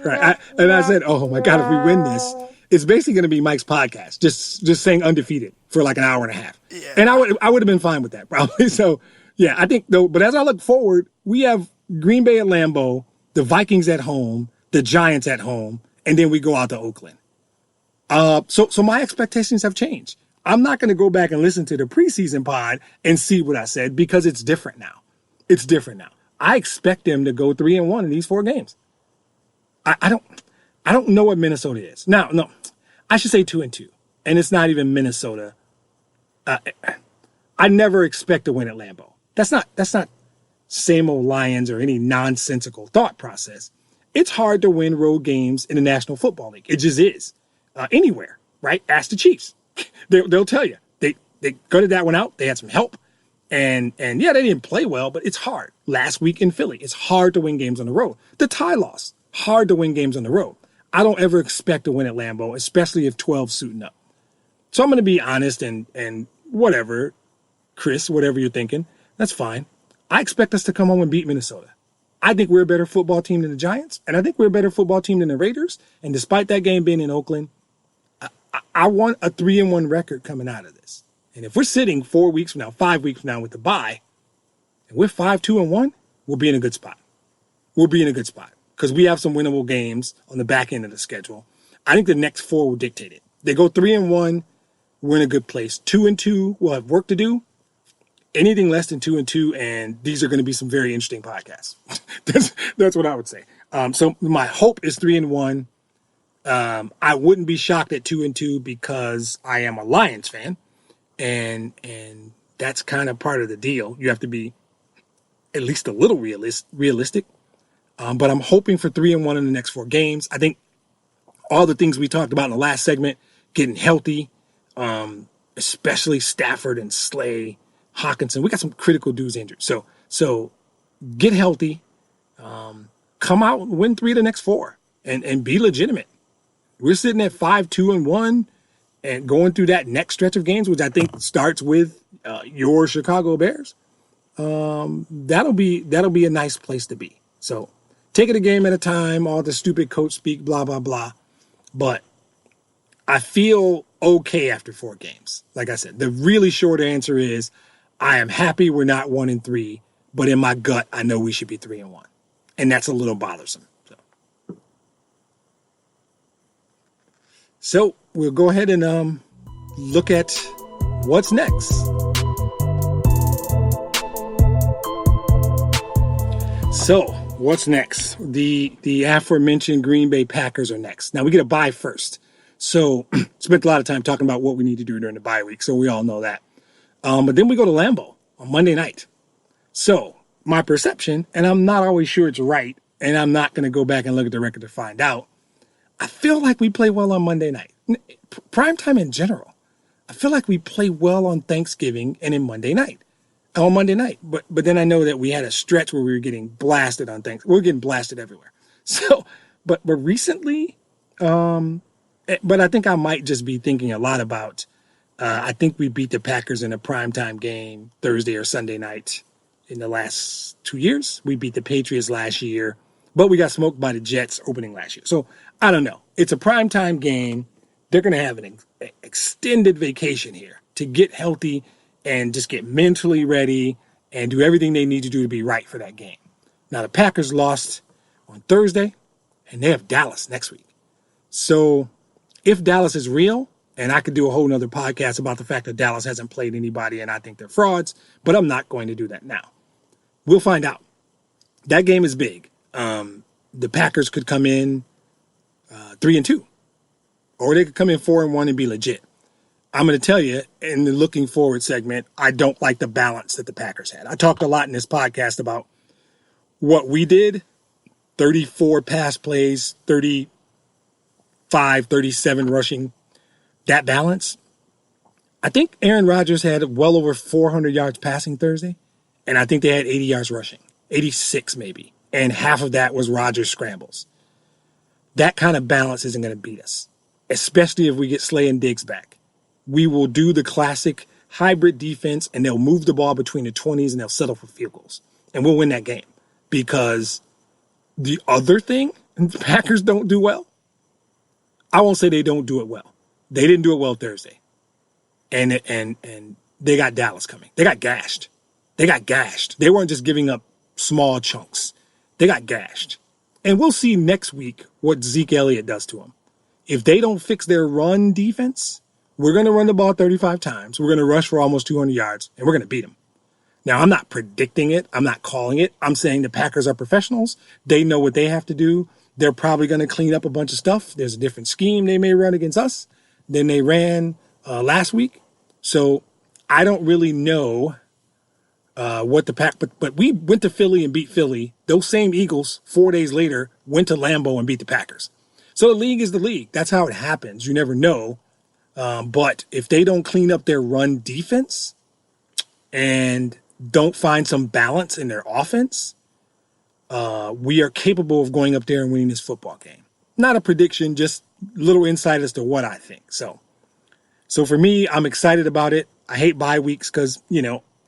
I said, oh my God, if we win this, it's basically going to be Mike's podcast, just saying undefeated for like an hour and a half. Yeah. And I would have been fine with that probably. So yeah, I think though, but as I look forward, we have Green Bay at Lambeau, the Vikings at home, the Giants at home, and then we go out to Oakland. So my expectations have changed. I'm not going to go back and listen to the preseason pod and see what I said because it's different now. It's different now. I expect them to go 3-1 in these 4 games. I don't know what Minnesota is. Now, no, I should say 2-2. And it's not even Minnesota. I never expect to win at Lambeau. That's not same old Lions or any nonsensical thought process. It's hard to win road games in the National Football League. It just is. Anywhere, right? Ask the Chiefs. They'll tell you. They gutted that one out. They had some help. And yeah, they didn't play well, but it's hard. Last week in Philly, it's hard to win games on the road. The tie loss, hard to win games on the road. I don't ever expect to win at Lambeau, especially if 12's suiting up. So I'm going to be honest and whatever, Chris, whatever you're thinking, that's fine. I expect us to come home and beat Minnesota. I think we're a better football team than the Giants, and I think we're a better football team than the Raiders. And despite that game being in Oakland, I want a 3-1 record coming out of this. And if we're sitting 4 weeks from now, 5 weeks from now with the bye, and we're 5-2-1, we'll be in a good spot. We'll be in a good spot because we have some winnable games on the back end of the schedule. I think the next 4 will dictate it. They go 3-1, we're in a good place. 2-2, we'll have work to do. Anything less than 2-2, and these are going to be some very interesting podcasts. That's what I would say. So my hope is 3-1. I wouldn't be shocked at 2-2 because I am a Lions fan, and that's kind of part of the deal. You have to be at least a little realistic. But I'm hoping for 3-1 in the next 4 games. I think all the things we talked about in the last segment getting healthy, especially Stafford and Slay, Hawkinson. We got some critical dudes injured. So get healthy, come out and win 3 of the next 4 and be legitimate. We're sitting at 5-2-1 and going through that next stretch of games, which I think starts with your Chicago Bears. That'll be a nice place to be. So take it a game at a time, all the stupid coach speak, blah, blah, blah. But I feel okay after 4 games. Like I said, the really short answer is I am happy we're not 1-3, but in my gut, I know we should be 3-1. And that's a little bothersome. So we'll go ahead and look at what's next. So what's next? The aforementioned Green Bay Packers are next. Now we get a bye first. So spent a lot of time talking about what we need to do during the bye week. So we all know that. But then we go to Lambeau on Monday night. So my perception, and I'm not always sure it's right, and I'm not going to go back and look at the record to find out. I feel like we play well on Monday night. Primetime in general. I feel like we play well on Thanksgiving and on Monday night. But then I know that we had a stretch where we were getting blasted on Thanksgiving. We were getting blasted everywhere. So, but recently, but I think I might just be thinking a lot about, I think we beat the Packers in a primetime game Thursday or Sunday night in the last 2 years. We beat the Patriots last year, but we got smoked by the Jets opening last year. So I don't know. It's a primetime game. They're going to have an extended vacation here to get healthy and just get mentally ready and do everything they need to do to be right for that game. Now, the Packers lost on Thursday, and they have Dallas next week. So if Dallas is real, and I could do a whole nother podcast about the fact that Dallas hasn't played anybody and I think they're frauds, but I'm not going to do that now. We'll find out. That game is big. The Packers could come in 3-2, or they could come in 4-1 and be legit. I'm going to tell you in the looking forward segment, I don't like the balance that the Packers had. I talked a lot in this podcast about what we did, 34 pass plays, 35, 37 rushing, that balance. I think Aaron Rodgers had well over 400 yards passing Thursday, and I think they had 80 yards rushing, 86 maybe, and half of that was Rodgers scrambles. That kind of balance isn't going to beat us, especially if we get Slay and Diggs back. We will do the classic hybrid defense, and they'll move the ball between the 20s, and they'll settle for field goals. And we'll win that game. Because the other thing, the Packers don't do well. I won't say they don't do it well. They didn't do it well Thursday. And they got Dallas coming. They got gashed. They weren't just giving up small chunks. They got gashed. And we'll see next week what Zeke Elliott does to them. If they don't fix their run defense, we're going to run the ball 35 times. We're going to rush for almost 200 yards, and we're going to beat them. Now, I'm not predicting it. I'm not calling it. I'm saying the Packers are professionals. They know what they have to do. They're probably going to clean up a bunch of stuff. There's a different scheme they may run against us than they ran last week. So I don't really know what the Pack, but we went to Philly and beat Philly. Those same Eagles 4 days later went to Lambeau and beat the Packers. So the league is the league. That's how it happens. You never know. But if they don't clean up their run defense and don't find some balance in their offense, we are capable of going up there and winning this football game. Not a prediction, just little insight as to what I think. So for me, I'm excited about it. I hate bye weeks because,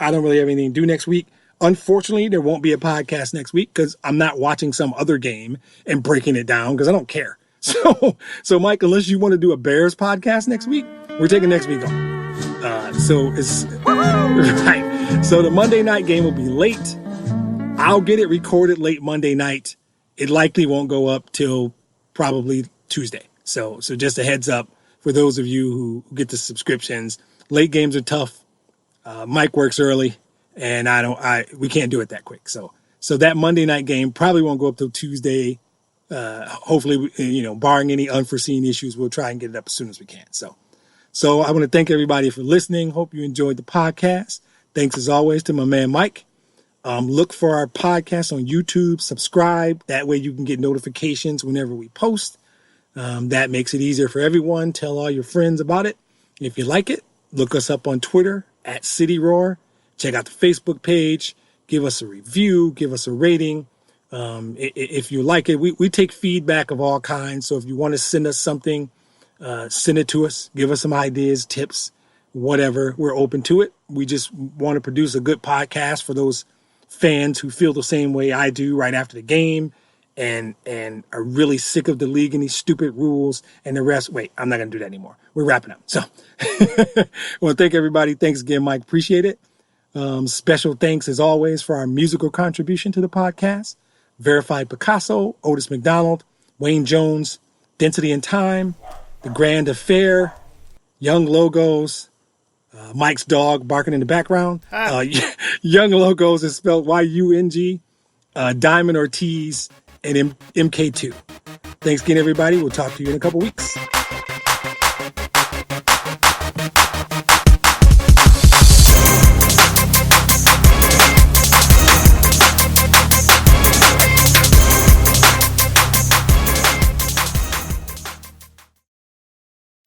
I don't really have anything to do next week. Unfortunately, there won't be a podcast next week because I'm not watching some other game and breaking it down because I don't care. So Mike, unless you want to do a Bears podcast next week, we're taking next week off. So it's right. So the Monday night game will be late. I'll get it recorded late Monday night. It likely won't go up till probably Tuesday. So just a heads up for those of you who get the subscriptions. Late games are tough. Mike works early, and we can't do it that quick. So that Monday night game probably won't go up till Tuesday. Hopefully, barring any unforeseen issues, we'll try and get it up as soon as we can. So I want to thank everybody for listening. Hope you enjoyed the podcast. Thanks as always to my man, Mike. Look for our podcast on YouTube, subscribe. That way you can get notifications whenever we post. That makes it easier for everyone. Tell all your friends about it. If you like it, look us up on Twitter at City Roar. Check out the Facebook page. Give us a review. Give us a rating. If you like it, we take feedback of all kinds. So if you want to send us something, send it to us. Give us some ideas, tips, whatever. We're open to it. We just want to produce a good podcast for those fans who feel the same way I do right after the game and are really sick of the league and these stupid rules and the rest. Wait, I'm not going to do that anymore. We're wrapping up. So I want to thank everybody. Thanks again, Mike. Appreciate it. Special thanks, as always, for our musical contribution to the podcast. Verified Picasso, Otis McDonald, Wayne Jones, Density and Time, The Grand Affair, Young Logos, Mike's dog barking in the background. Young Logos is spelled Y-U-N-G, Diamond Ortiz, and MK2. Thanks again, everybody. We'll talk to you in a couple weeks.